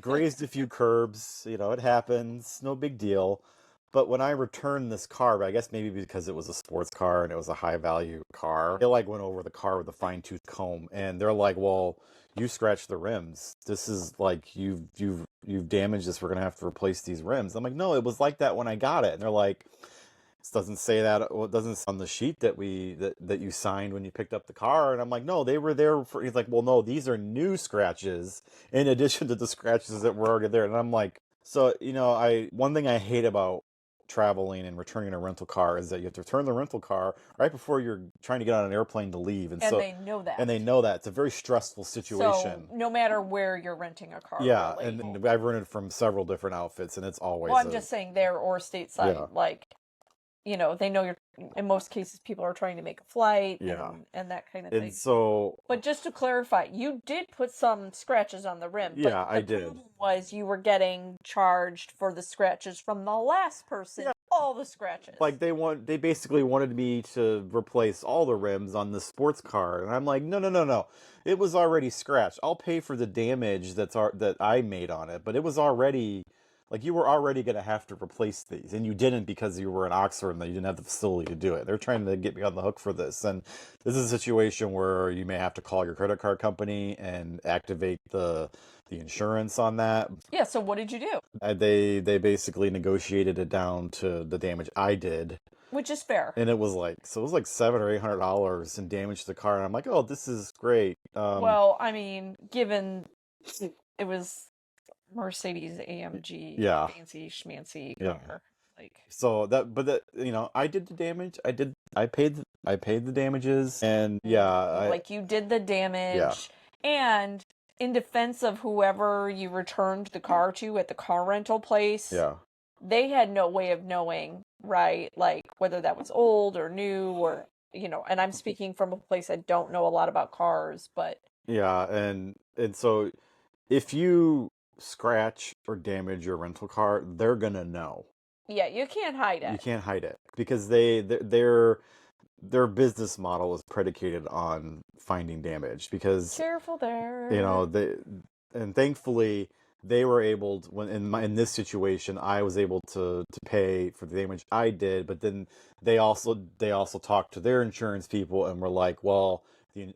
grazed a few curbs, it happens, no big deal. But when I returned this car, I guess maybe because it was a sports car and it was a high value car, they like went over the car with a fine tooth comb and they're like, well, you scratched the rims. This is like, you've damaged this. We're going to have to replace these rims. I'm like, no, it was like that when I got it. And they're like, this doesn't say that. Well, it doesn't say on the sheet that you signed when you picked up the car. And I'm like, no, they were there for, he's like, well, no, these are new scratches in addition to the scratches that were already there. And I'm like, so, one thing I hate about traveling and returning a rental car is that you have to return the rental car right before you're trying to get on an airplane to leave. And so they know that. And they know that. It's a very stressful situation. So no matter where you're renting a car. Yeah, really. and I've rented from several different outfits and it's always Well, I'm just saying there or stateside. Yeah. Like, they know you're, in most cases, people are trying to make a flight and that kind of thing. And so, but just to clarify, you did put some scratches on the rim. Yeah, but I did. The problem was you were getting charged for the scratches from the last person. Yeah. All the scratches. Like they basically wanted me to replace all the rims on the sports car, and I'm like, no. It was already scratched. I'll pay for the damage that I made on it, but it was already. Like, you were already going to have to replace these, and you didn't because you were in Oxford and you didn't have the facility to do it. They're trying to get me on the hook for this, and this is a situation where you may have to call your credit card company and activate the insurance on that. Yeah, so what did you do? They basically negotiated it down to the damage I did. Which is fair. And it was like $700 or $800 in damage to the car, and I'm like, oh, this is great. Well, I mean, given it was Mercedes AMG, fancy schmancy car. Like, so I did the damage. I paid the damages, and you did the damage, and in defense of whoever you returned the car to at the car rental place, they had no way of knowing, right? Like whether that was old or new, or and I'm speaking from a place I don't know a lot about cars, but and so if you scratch or damage your rental car, they're gonna know. Yeah, you can't hide it. You can't hide it because their business model is predicated on finding damage. Because careful there. And thankfully they were able to, in this situation, I was able to pay for the damage I did. But then they also talked to their insurance people and were like, well,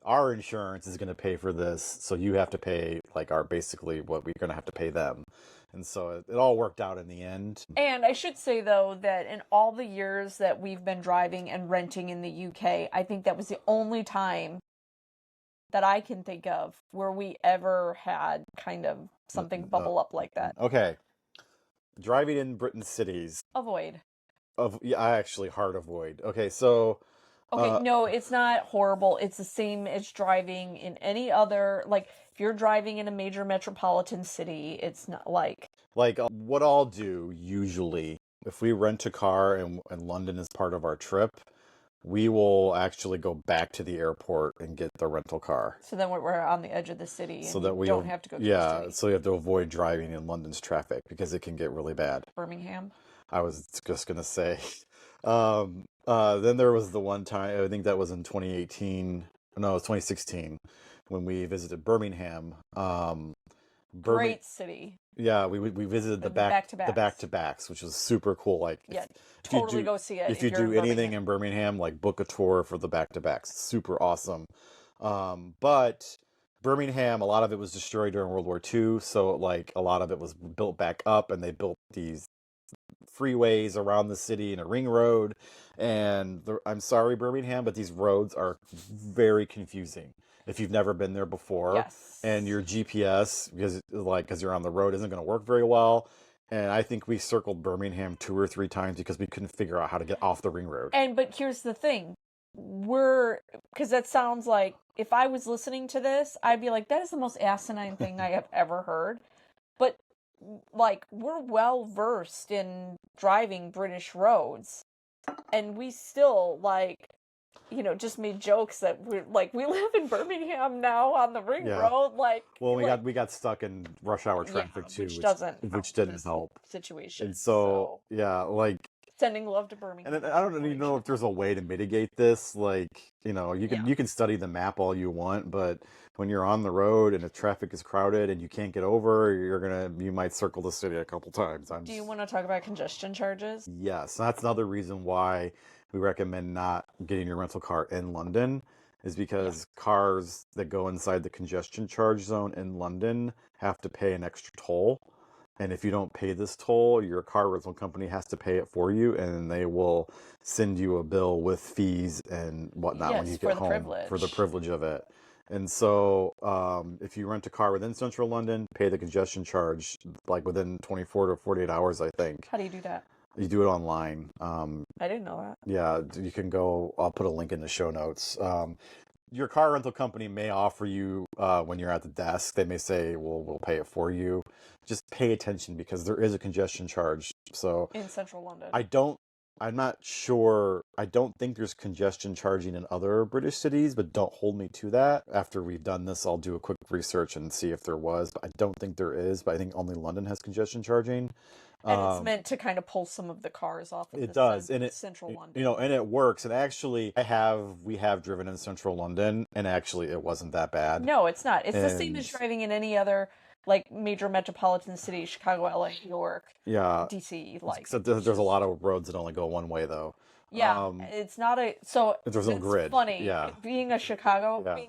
our insurance is going to pay for this, so you have to pay basically what we're going to have to pay them. And so it all worked out in the end. And I should say, though, that in all the years that we've been driving and renting in the UK, I think that was the only time that I can think of where we ever had kind of something bubble up like that. Okay. Driving in Britain cities. Avoid. I actually hard avoid. Okay, so Okay, no, it's not horrible. It's the same as driving in any other, like, if you're driving in a major metropolitan city, it's not like... what I'll do usually, if we rent a car and London is part of our trip, we will actually go back to the airport and get the rental car. So then we're on the edge of the city, So and that we don't have to go through the city. so you have to avoid driving in London's traffic because it can get really bad. Birmingham. I was just gonna say. Then there was the one time, I think that was in 2018. No, it was 2016 when we visited Birmingham. Great city. Yeah, we visited the back-to-backs, which was super cool. Like, yeah, if totally go see it. If you do anything in Birmingham, like book a tour for the back-to-backs. Super awesome. But Birmingham, a lot of it was destroyed during World War II, so like a lot of it was built back up, and they built these freeways around the city and a ring road. And I'm sorry, Birmingham, but these roads are very confusing if you've never been there before. Yes. And your GPS, because you're on the road, isn't going to work very well. And I think we circled Birmingham 2 or 3 times because we couldn't figure out how to get off the ring road. But here's the thing. Because that sounds like, if I was listening to this, I'd be like, that is the most asinine thing I have ever heard. But, like, we're well versed in driving British roads. And we still, like, just made jokes that we're like, we live in Birmingham now on the ring road. Like, well, we got stuck in rush hour traffic too, which didn't help situation. And so yeah, like, sending love to Birmingham. And I don't even know if there's a way to mitigate this. Like, you can study the map all you want, but when you're on the road and if traffic is crowded and you can't get over, you might circle the city a couple times. Do you want to talk about congestion charges? Yes, that's another reason why we recommend not getting your rental car in London, is because cars that go inside the congestion charge zone in London have to pay an extra toll. And if you don't pay this toll, your car rental company has to pay it for you, and they will send you a bill with fees and whatnot when you get home for the privilege of it. And so if you rent a car within central London, pay the congestion charge like within 24 to 48 hours, I think. How do you do that? You do it online. I didn't know that. Yeah, you can go. I'll put a link in the show notes. Your car rental company may offer you, when you're at the desk, they may say, well, we'll pay it for you. Just pay attention because there is a congestion charge. So in central London. I'm not sure. I don't think there's congestion charging in other British cities, but don't hold me to that. After we've done this, I'll do a quick research and see if there was, but I don't think there is, but I think only London has congestion charging. And it's meant to kind of pull some of the cars off of central London. And it works. And actually, we have driven in central London, and actually it wasn't that bad. No, it's not. It's the same as driving in any other, like, major metropolitan city, Chicago, LA, New York, DC. Like, so there's a lot of roads that only go one way, though. Yeah, it's not a... So, there's no grid. It's funny. Being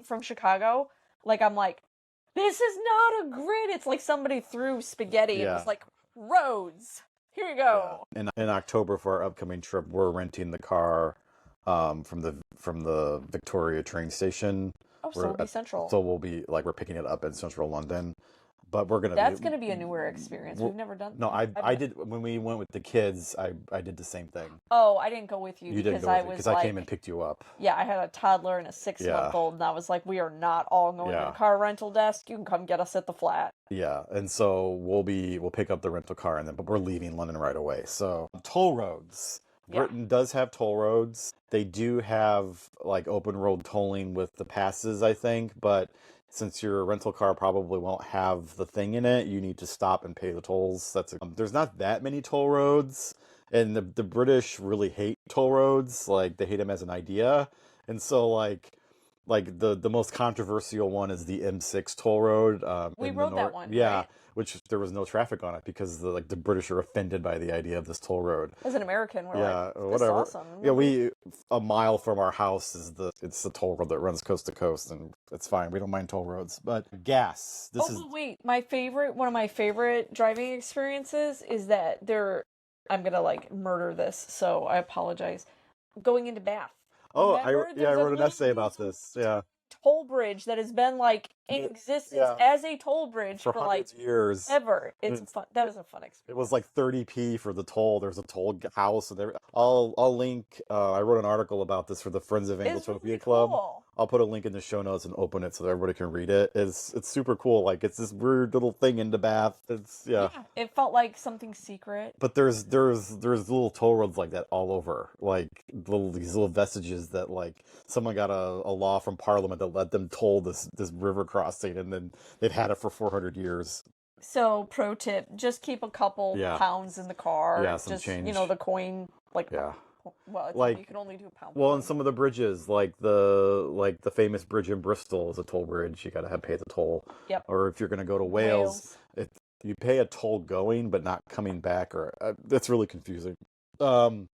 from Chicago, like, I'm like, this is not a grid. It's like somebody threw spaghetti and was like, roads. Here you go. Yeah. In October for our upcoming trip, we're renting the car from the Victoria train station. Oh, so it'll be central. So we'll be we're picking it up in central London. But that's gonna be a newer experience. We've never done. No, I did when we went with the kids. I did the same thing. Oh, I didn't go with you. You didn't go with me because I came and picked you up. Yeah, I had a toddler and a 6-month-old, and I was like, we are not all going to the car rental desk. You can come get us at the flat. Yeah, and so we'll pick up the rental car, but we're leaving London right away. So toll roads. Britain does have toll roads. They do have open road tolling with the passes, I think, but since your rental car probably won't have the thing in it, you need to stop and pay the tolls. There's not that many toll roads, and the British really hate toll roads. They hate them as an idea, and so the most controversial one is the M6 toll road. We rode that one. Yeah. Right? Which there was no traffic on it because the British are offended by the idea of this toll road. As an American, we're this is awesome. Yeah, a mile from our house it's the toll road that runs coast to coast, and it's fine. We don't mind toll roads. But gas. Wait, one of my favorite driving experiences is that I'm gonna murder this, so I apologize. Going into Bath. Oh, I wrote an essay about this. Yeah. toll bridge that has been like in existence as a toll bridge for for like hundreds of years. ever. That was a fun experience. It was like 30p for the toll. There's a toll house, and I'll link. I wrote an article about this for the Friends of Anglotopia really Club. cool. I'll put a link in the show notes and open it so that everybody can read it. It's super cool. Like it's this weird little thing in the bath. Yeah. It felt like something secret. But there's little toll roads like that all over. Like these little vestiges that like someone got a law from Parliament that let them toll this river crossing, and then they've had it for 400 years. So, pro tip: just keep a couple pounds in the car. Yeah, some change. The coin, like well, it's like you can only do a pound. Well, and some of the bridges, like the famous bridge in Bristol, is a toll bridge. You got to pay the toll. Yep. Or if you're going to go to Wales, you pay a toll going, but not coming back. Or that's really confusing. Fuel.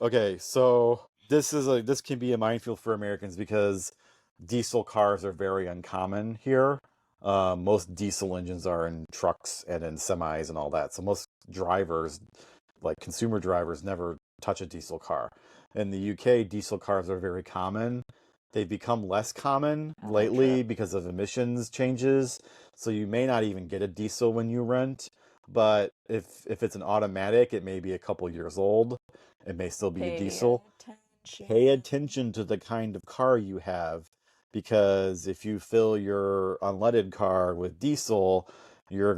Okay, so this can be a minefield for Americans because diesel cars are very uncommon here. Most diesel engines are in trucks and in semis and all that. So most drivers, like consumer drivers, never touch a diesel car. In the UK, diesel cars are very common. They've become less common lately because of emissions changes. So you may not even get a diesel when you rent. But if it's an automatic, it may be a couple years old. It may still be a diesel. Pay attention to the kind of car you have, because if you fill your unleaded car with diesel, your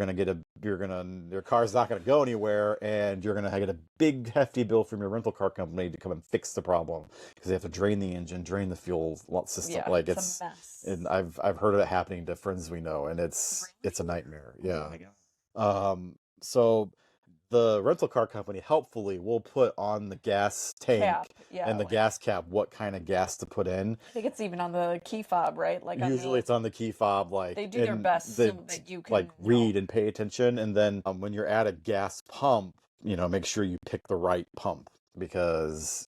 car's not gonna go anywhere, and you're gonna get a big hefty bill from your rental car company to come and fix the problem, because they have to drain the engine, drain the fuel system. Yeah, like it's a mess. And I've heard of it happening to friends we know, and it's a nightmare. Yeah. Oh my God. So the rental car company helpfully will put on the gas tank and the gas cap what kind of gas to put in. I think it's even on the key fob, right? Like usually it's on the key fob. Like they do their best so that you can read and pay attention. And then when you're at a gas pump, make sure you pick the right pump, because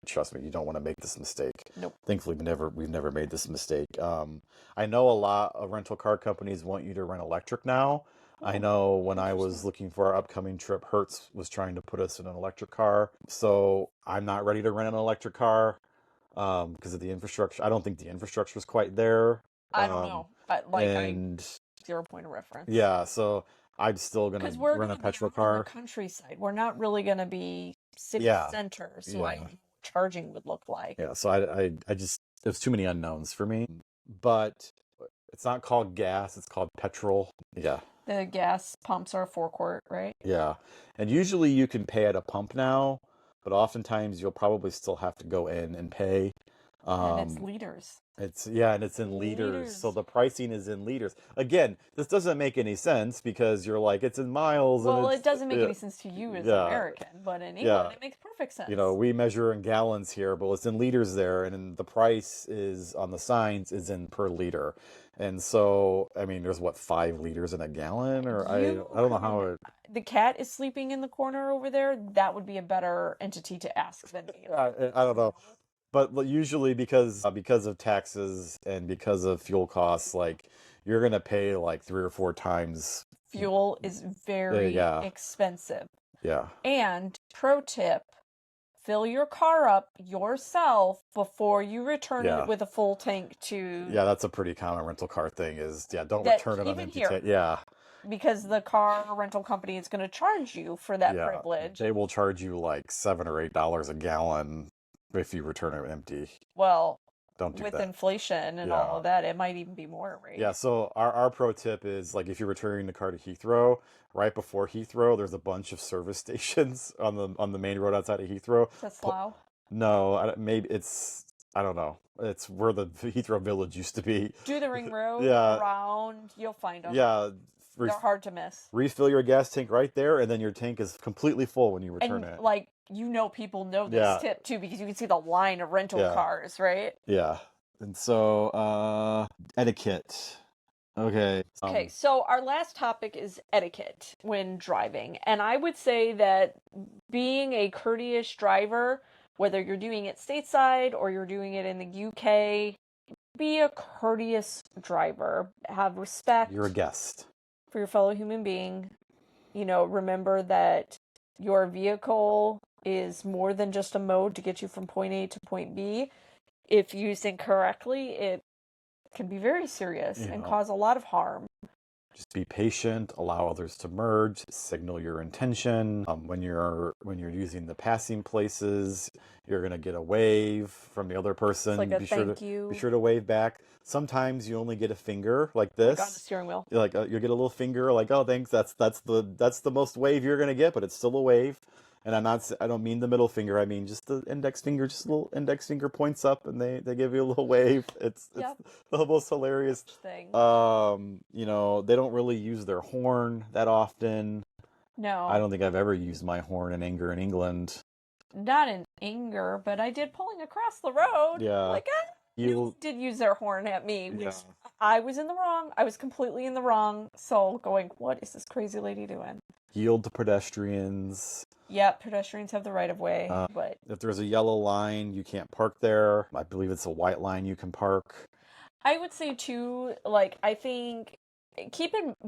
trust me, you don't want to make this mistake. Nope. Thankfully, we've never made this mistake. I know a lot of rental car companies want you to rent electric now. I know when I was looking for our upcoming trip, Hertz was trying to put us in an electric car. So I'm not ready to rent an electric car because of the infrastructure. I don't think the infrastructure is quite there. I don't know. Zero point of reference. Yeah, so I'm still going to rent a petrol car. On the countryside. We're not really going to be city center. So I don't know what charging would look like. Yeah, so I just, there's too many unknowns for me. But it's not called gas, it's called petrol. Yeah. The gas pumps are 4-quart, right? Yeah. And usually you can pay at a pump now, but oftentimes you'll probably still have to go in and pay. And it's liters. And it's in liters. So the pricing is in liters. Again, this doesn't make any sense because you're like, it's in miles. Well, it doesn't make any sense to you as an American, but in England, it makes perfect sense. We measure in gallons here, but it's in liters there. And the price is on the signs is in per liter. And so, I mean, there's 5 liters in a gallon, or I don't know how it. The cat is sleeping in the corner over there. That would be a better entity to ask than me. I don't know. But usually because of taxes and because of fuel costs, like you're going to pay like 3 or 4 times. Fuel is very expensive. Yeah. And pro tip, fill your car up yourself before you return it with a full tank to... Yeah, that's a pretty common rental car thing is, don't return it on empty tank. Yeah. Because the car rental company is going to charge you for that privilege. They will charge you like $7 or $8 a gallon if you return it empty. Well, don't do with that. Inflation and all of that, it might even be more, right? Yeah, so our pro tip is, like, if you're returning the car to Heathrow, right before Heathrow, there's a bunch of service stations on the main road outside of Heathrow. That's Slough? No, maybe it's, I don't know. It's where the Heathrow Village used to be. Do the ring road around, you'll find them. Yeah. They're hard to miss. Refill your gas tank right there, and then your tank is completely full when you return it. Like, people know this tip too, because you can see the line of rental cars, right? Yeah. And so, etiquette. Okay. Okay, so our last topic is etiquette when driving. And I would say that being a courteous driver, whether you're doing it stateside or you're doing it in the UK, be a courteous driver. Have respect. You're a guest. For your fellow human being. Remember that your vehicle is more than just a mode to get you from point A to point B. if used incorrectly, it can be very serious You and know. cause a lot of harm. Just be patient, allow others to merge, signal your intention. When you're using the passing places, you're gonna get a wave from the other person. It's like a be thank you. Be sure to wave back. Sometimes you only get a finger like Like on the this. steering wheel. Like you'll get a little finger, like, oh, thanks. That's the most wave you're gonna get, but it's still a wave. And I don't mean the middle finger. I mean just the index finger. Just a little index finger points up, and they give you a little wave. It's Yep. the most hilarious Thing. you know, they don't really use their horn that often. No. I don't think I've ever used my horn in anger in England. Not in anger, but I did pulling across the road. Yeah. Like, you did use their horn at me, which Yeah. I was in the wrong. I was completely in the wrong. So going, what is this crazy lady doing? Yield to pedestrians. Yeah, pedestrians have the right of way, but If there's a yellow line, you can't park there. I believe it's a white line you can park. I would say too, like, I think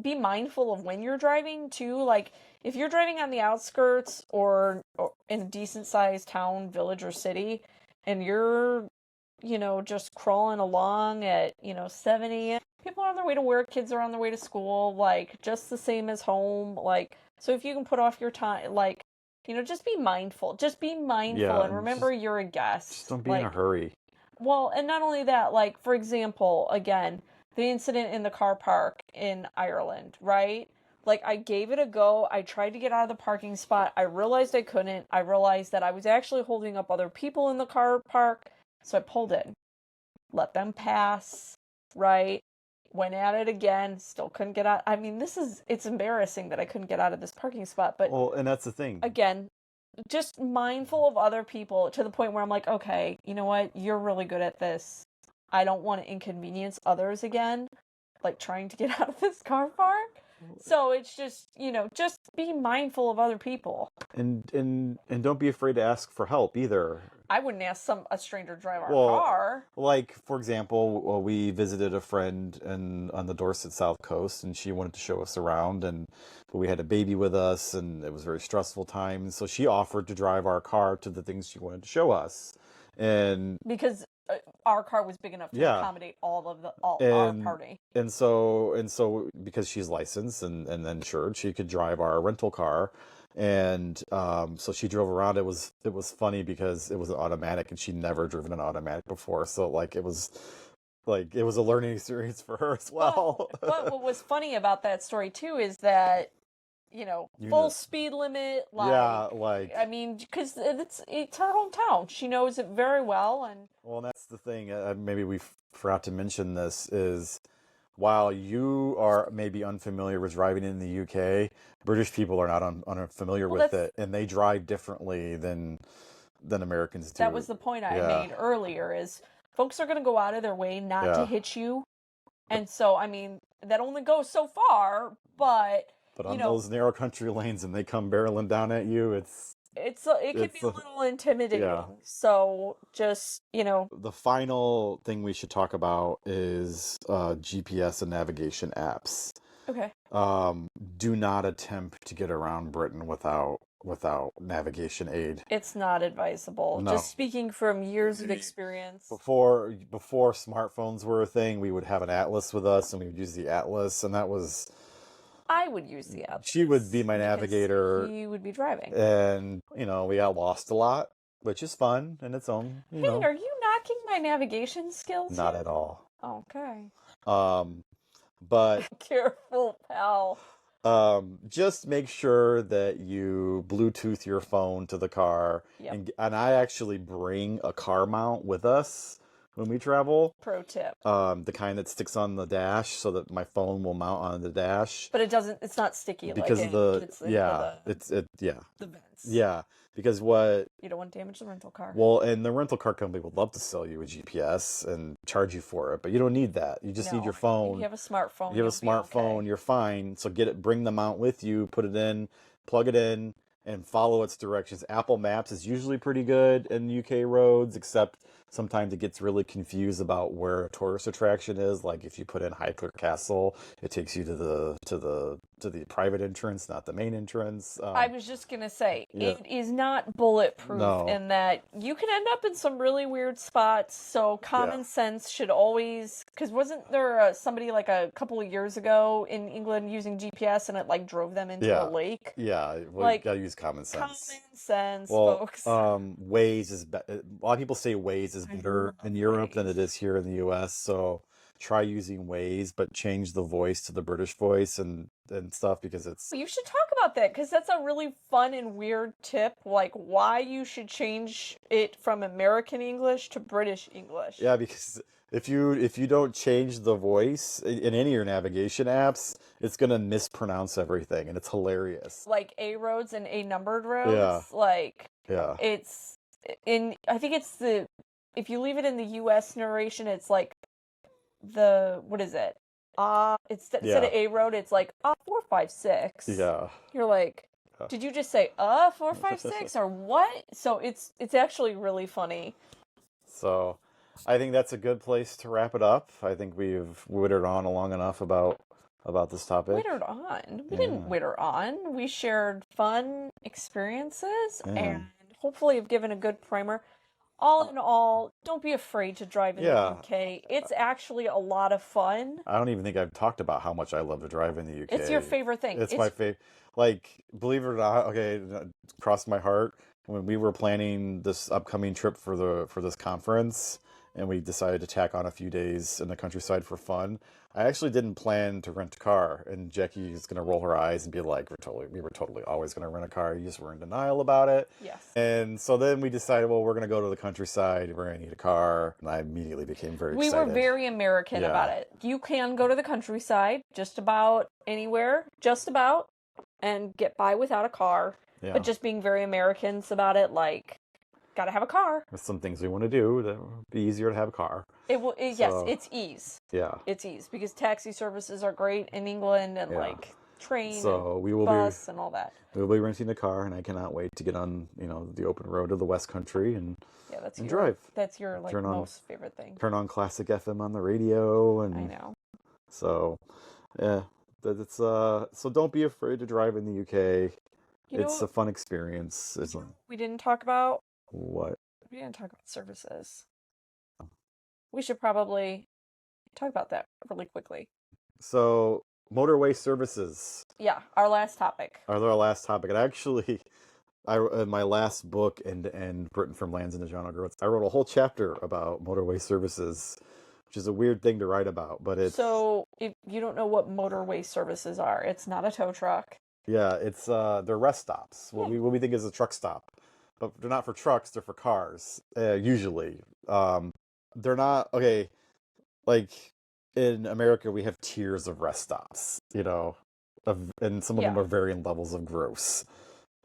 be mindful of when you're driving too. Like, if you're driving on the outskirts or in a decent sized town, village, or city, and you're, just crawling along at, 7 a.m., people are on their way to work, kids are on their way to school, like, just the same as home. Like, so if you can put off your time, like, just be mindful. Just be mindful, Yeah, and remember you're a guest. Just don't be in a hurry. Well, and not only that, like, for example, again, the incident in the car park in Ireland, right? Like, I gave it a go. I tried to get out of the parking spot. I realized I couldn't. I realized that I was actually holding up other people in the car park. So I pulled in. Let them pass, right? Went at it again. Still couldn't get out. I mean, it's embarrassing that I couldn't get out of this parking spot. But, well, and that's the thing. Again, just mindful of other people to the point where I'm like, okay, you know what? You're really good at this. I don't want to inconvenience others again, like trying to get out of this car park. So it's just, just be mindful of other people. And don't be afraid to ask for help either. I wouldn't ask a stranger to drive our car. Like, for example, we visited a friend on the Dorset South Coast, and she wanted to show us around, but we had a baby with us, and it was a very stressful time. So she offered to drive our car to the things she wanted to show us. And because our car was big enough to accommodate all of our party. And so because she's licensed and insured, she could drive our rental car. And so she drove around. It was funny because it was an automatic, and she'd never driven an automatic before. So like it was a learning experience for her as well. But what was funny about that story too is that full speed limit. I mean, because it's her hometown. She knows it very well, and that's the thing. Maybe we forgot to mention this is, while you are maybe unfamiliar with driving in the UK, British people are not unfamiliar with it, and they drive differently than Americans do. That was the point I made earlier. Is folks are going to go out of their way not to hit you, and so I mean that only goes so far, but. But on those narrow country lanes, and they come barreling down at you, it can be a little intimidating. Yeah. So just, The final thing we should talk about is GPS and navigation apps. Okay. Do not attempt to get around Britain without navigation aid. It's not advisable. No. Just speaking from years of experience. Before smartphones were a thing, we would have an atlas with us, and we would use the atlas, and that was... I would use the atlas. She would be my navigator. He would be driving. And, we got lost a lot, which is fun in its own, Hey, are you knocking my navigation skills? Not at all. Okay. But... Careful, pal. Just make sure that you Bluetooth your phone to the car. Yep. And I actually bring a car mount with us when we travel. Pro tip. The kind that sticks on the dash so that my phone will mount on the dash. But it's not sticky because like the vents. Yeah, because what... You don't want to damage the rental car. Well, and the rental car company would love to sell you a GPS and charge you for it, but you don't need that. You just need your phone. If you have a smartphone. You have a smartphone, you're fine. So bring the mount with you, put it in, plug it in, and follow its directions. Apple Maps is usually pretty good in UK roads, except sometimes it gets really confused about where a tourist attraction is. Like if you put in Highclere Castle, it takes you to the private entrance, not the main entrance. I was just gonna say, yeah. it is not bulletproof No. in that you can end up in some really weird spots, so common sense should always... Because wasn't there somebody like a couple of years ago in England using GPS and it like drove them into a lake? Yeah, well, Like, you gotta use common sense. Common sense, Well, folks. Waze is a lot of people say Waze is better in Europe than it is here in the US. So try using Waze, but change the voice to the British voice and stuff because it's You should talk about that, because that's a really fun and weird tip, like why you should change it from American English to British English. yeah, because if you don't change the voice in any of your navigation apps, it's gonna mispronounce everything, and it's hilarious. Like A roads and A numbered roads. Yeah. Like Yeah. it's I think it's if you leave it in the US narration, it's like what is it? Instead of A road, it's like 456. Yeah. You're like, did you just say 456 or what? So it's actually really funny. So I think that's a good place to wrap it up. I think we've wittered on long enough about this topic. Wittered on? We didn't witter on. We shared fun experiences and hopefully have given a good primer. All in all, don't be afraid to drive in the UK. It's actually a lot of fun. I don't even think I've talked about how much I love to drive in the UK. It's your favorite thing. It's my favorite. Like, believe it or not, okay, crossed my heart when we were planning this upcoming trip for this conference, and we decided to tack on a few days in the countryside for fun. I actually didn't plan to rent a car, and Jackie is going to roll her eyes and be like, we were totally always going to rent a car. You just were in denial about it. Yes. And so then we decided, well, we're going to go to the countryside. We're going to need a car. And I immediately became very excited. We were very American about it. You can go to the countryside just about anywhere, and get by without a car. Yeah. But just being very Americans about it, like, gotta have a car. There's some things we want to do that would be easier to have a car. Yes, it's ease. Yeah. It's ease, because taxi services are great in England, and like train and bus and all that. We'll be renting a car, and I cannot wait to get on, the open road of the West Country and drive. That's your most favorite thing. Turn on classic FM on the radio, and I know. So, yeah, that's so don't be afraid to drive in the UK. It's a fun experience. We didn't talk about what? We didn't talk about services. We should probably talk about that really quickly. So, Motorway services. Yeah, our last topic. And actually, in my last book, End to End, Britain from Lands into John O'Groats, I wrote a whole chapter about motorway services, which is a weird thing to write about, but it's... So, if you don't know what motorway services are, it's not a tow truck. Yeah, it's they're rest stops. What we think is a truck stop, but they're not for trucks. They're for cars. Usually, they're not like in America we have tiers of rest stops. And some of them are varying levels of gross.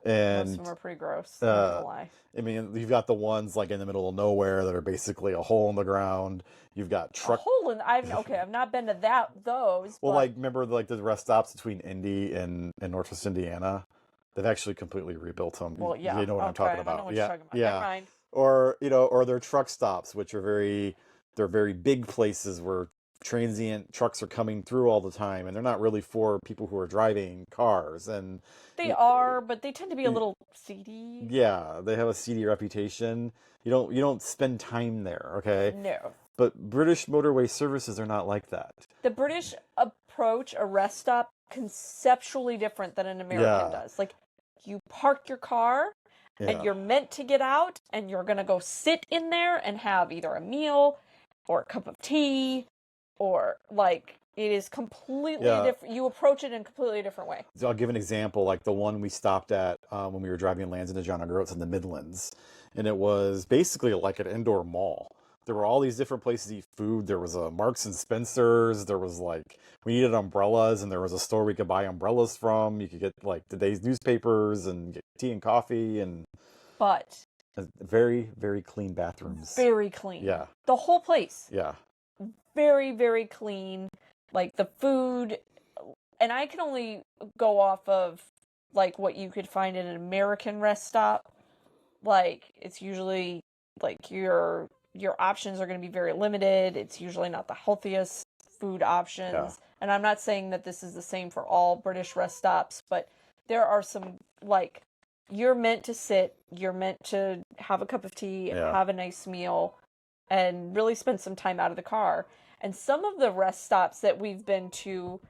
And most of them are pretty gross. Not gonna lie. I mean, you've got the ones like in the middle of nowhere that are basically a hole in the ground. You've got truck. A hole in. I've not been to those. Well, like remember the rest stops between Indy and Northwest Indiana? They've actually completely rebuilt them. Well, yeah, you know what I'm talking about. I know what you're talking about. Yeah. Never mind. Or they're truck stops, which are they're very big places where transient trucks are coming through all the time, and they're not really for people who are driving cars. And they are, but they tend to be a little seedy. Yeah, they have a seedy reputation. You don't spend time there, okay? No. But British motorway services are not like that. The British approach a rest stop conceptually different than an American does. Like, you park your car, and you're meant to get out, and you're gonna go sit in there and have either a meal or a cup of tea, or like it is completely different. You approach it in a completely different way. So I'll give an example, like the one we stopped at when we were driving Lands into John O'Groats in the Midlands, and it was basically like an indoor mall. There were all these different places to eat food. There was a Marks and Spencer's. There was we needed umbrellas, and there was a store we could buy umbrellas from. You could get today's newspapers and get tea and coffee, but very, very clean bathrooms. Very clean. Yeah. The whole place. Yeah. Very, very clean. Like the food, and I can only go off of what you could find at an American rest stop. Like, it's usually your your options are going to be very limited. It's usually not the healthiest food options. Yeah. And I'm not saying that this is the same for all British rest stops, but there are some, like, you're meant to sit, you're meant to have a cup of tea, Yeah. have a nice meal, and really spend some time out of the car. And some of the rest stops that we've been to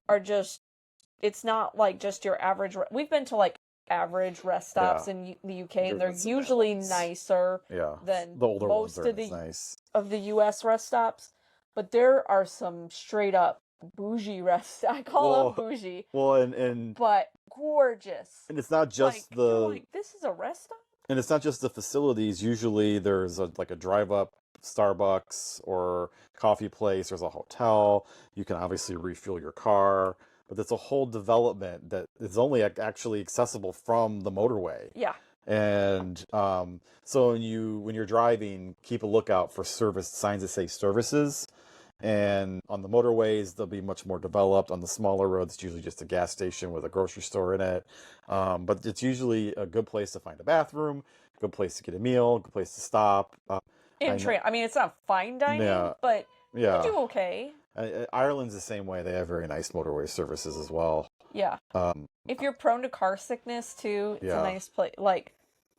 are just, it's not like just your average, we've been to like average rest stops Yeah. in the UK, and they're There's some usually balance. nicer Yeah. than The older most ones are of the nice. US rest stops. But there are some straight up bougie rest. I call them bougie, Well, and but gorgeous. it's not just Like, you're the like, this is a rest stop? and it's not just the facilities. Usually there's like a drive up Starbucks or coffee place. There's a hotel. You can obviously refuel your car, but it's a whole development that is only actually accessible from the motorway. Yeah. And so when you're driving, keep a lookout for service signs that say services. And on the motorways, they'll be much more developed. On the smaller roads, it's usually just a gas station with a grocery store in it. But it's usually a good place to find a bathroom, good place to get a meal, good place to stop. I mean, it's not fine dining, Yeah. but Yeah. you do okay. Ireland's the same way. They have very nice motorway services as well. Yeah. If you're prone to car sickness too, it's a Yeah. nice place.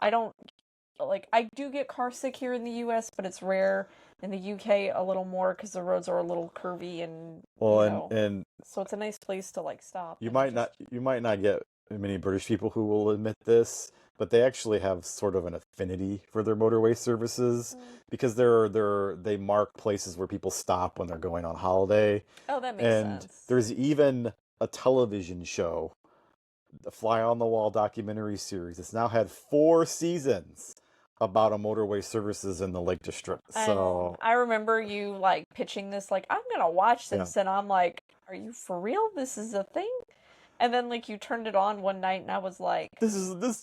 I do get car sick here in the US, but it's rare. In the UK, a little more because the roads are a little curvy and And so it's a nice place to like stop. you and might just- not get many British people who will admit this, but they actually have sort of an affinity for their motorway services because they mark places where people stop when they're going on holiday. Oh, that makes And sense. there's even a television show, the Fly on the Wall documentary series. It's now had 4 seasons about a motorway services in the Lake District. So And I remember you like pitching this, like, I'm gonna watch this, and I'm like, are you for real? This is a thing? And then like you turned it on one night, and I was like, this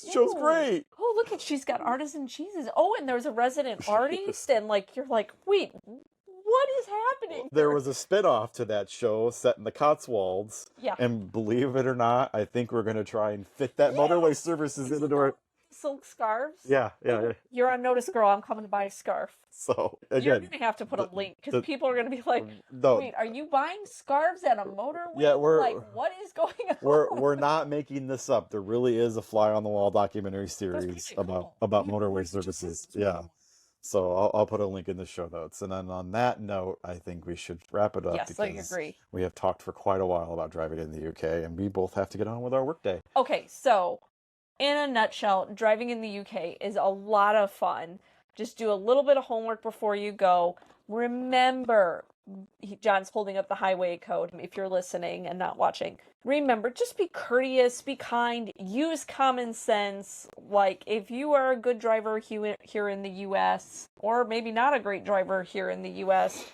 show's "Ooh, great. Oh, look at she's got artisan cheeses. Oh, and there's a resident artist, and like you're like, wait, what is happening? There was a spin-off to that show set in the Cotswolds. Yeah. And believe it or not, I think we're going to try and fit that motorway services into our... Silk scarves. Yeah. You're on notice, girl. I'm coming to buy a scarf. So, You're again... gonna have to put a link because the- people are gonna be like, No, "Wait, are you buying scarves at a motorway? Yeah, like, what is going on?" we're not making this up. There really is a Fly on the Wall documentary series pretty about cool. motorway services. Yeah. So I'll put a link in the show notes. And then on that note, I think we should wrap it up. Yes, I because agree. We have talked for quite a while about driving in the UK, and we both have to get on with our workday. Okay, so in a nutshell, driving in the UK is a lot of fun. Just do a little bit of homework before you go. Remember, John's holding up the highway code if you're listening and not watching. Remember, just be courteous, be kind, use common sense. Like, if you are a good driver here in the US, or maybe not a great driver here in the US,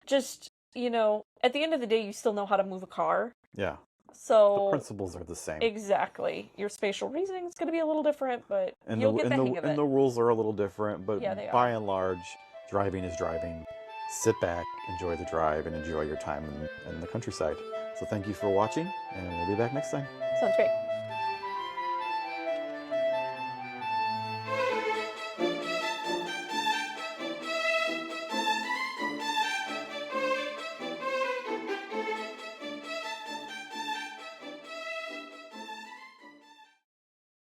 just, at the end of the day, you still know how to move a car. Yeah. So The principles are the same. Exactly. Your spatial reasoning is going to be a little different, but And you'll get the hang of and it. the rules are a little different, but Yeah, they are. by and large, driving is driving. Sit back, enjoy the drive, and enjoy your time in the countryside. So thank you for watching, and we'll be back next time. Sounds great.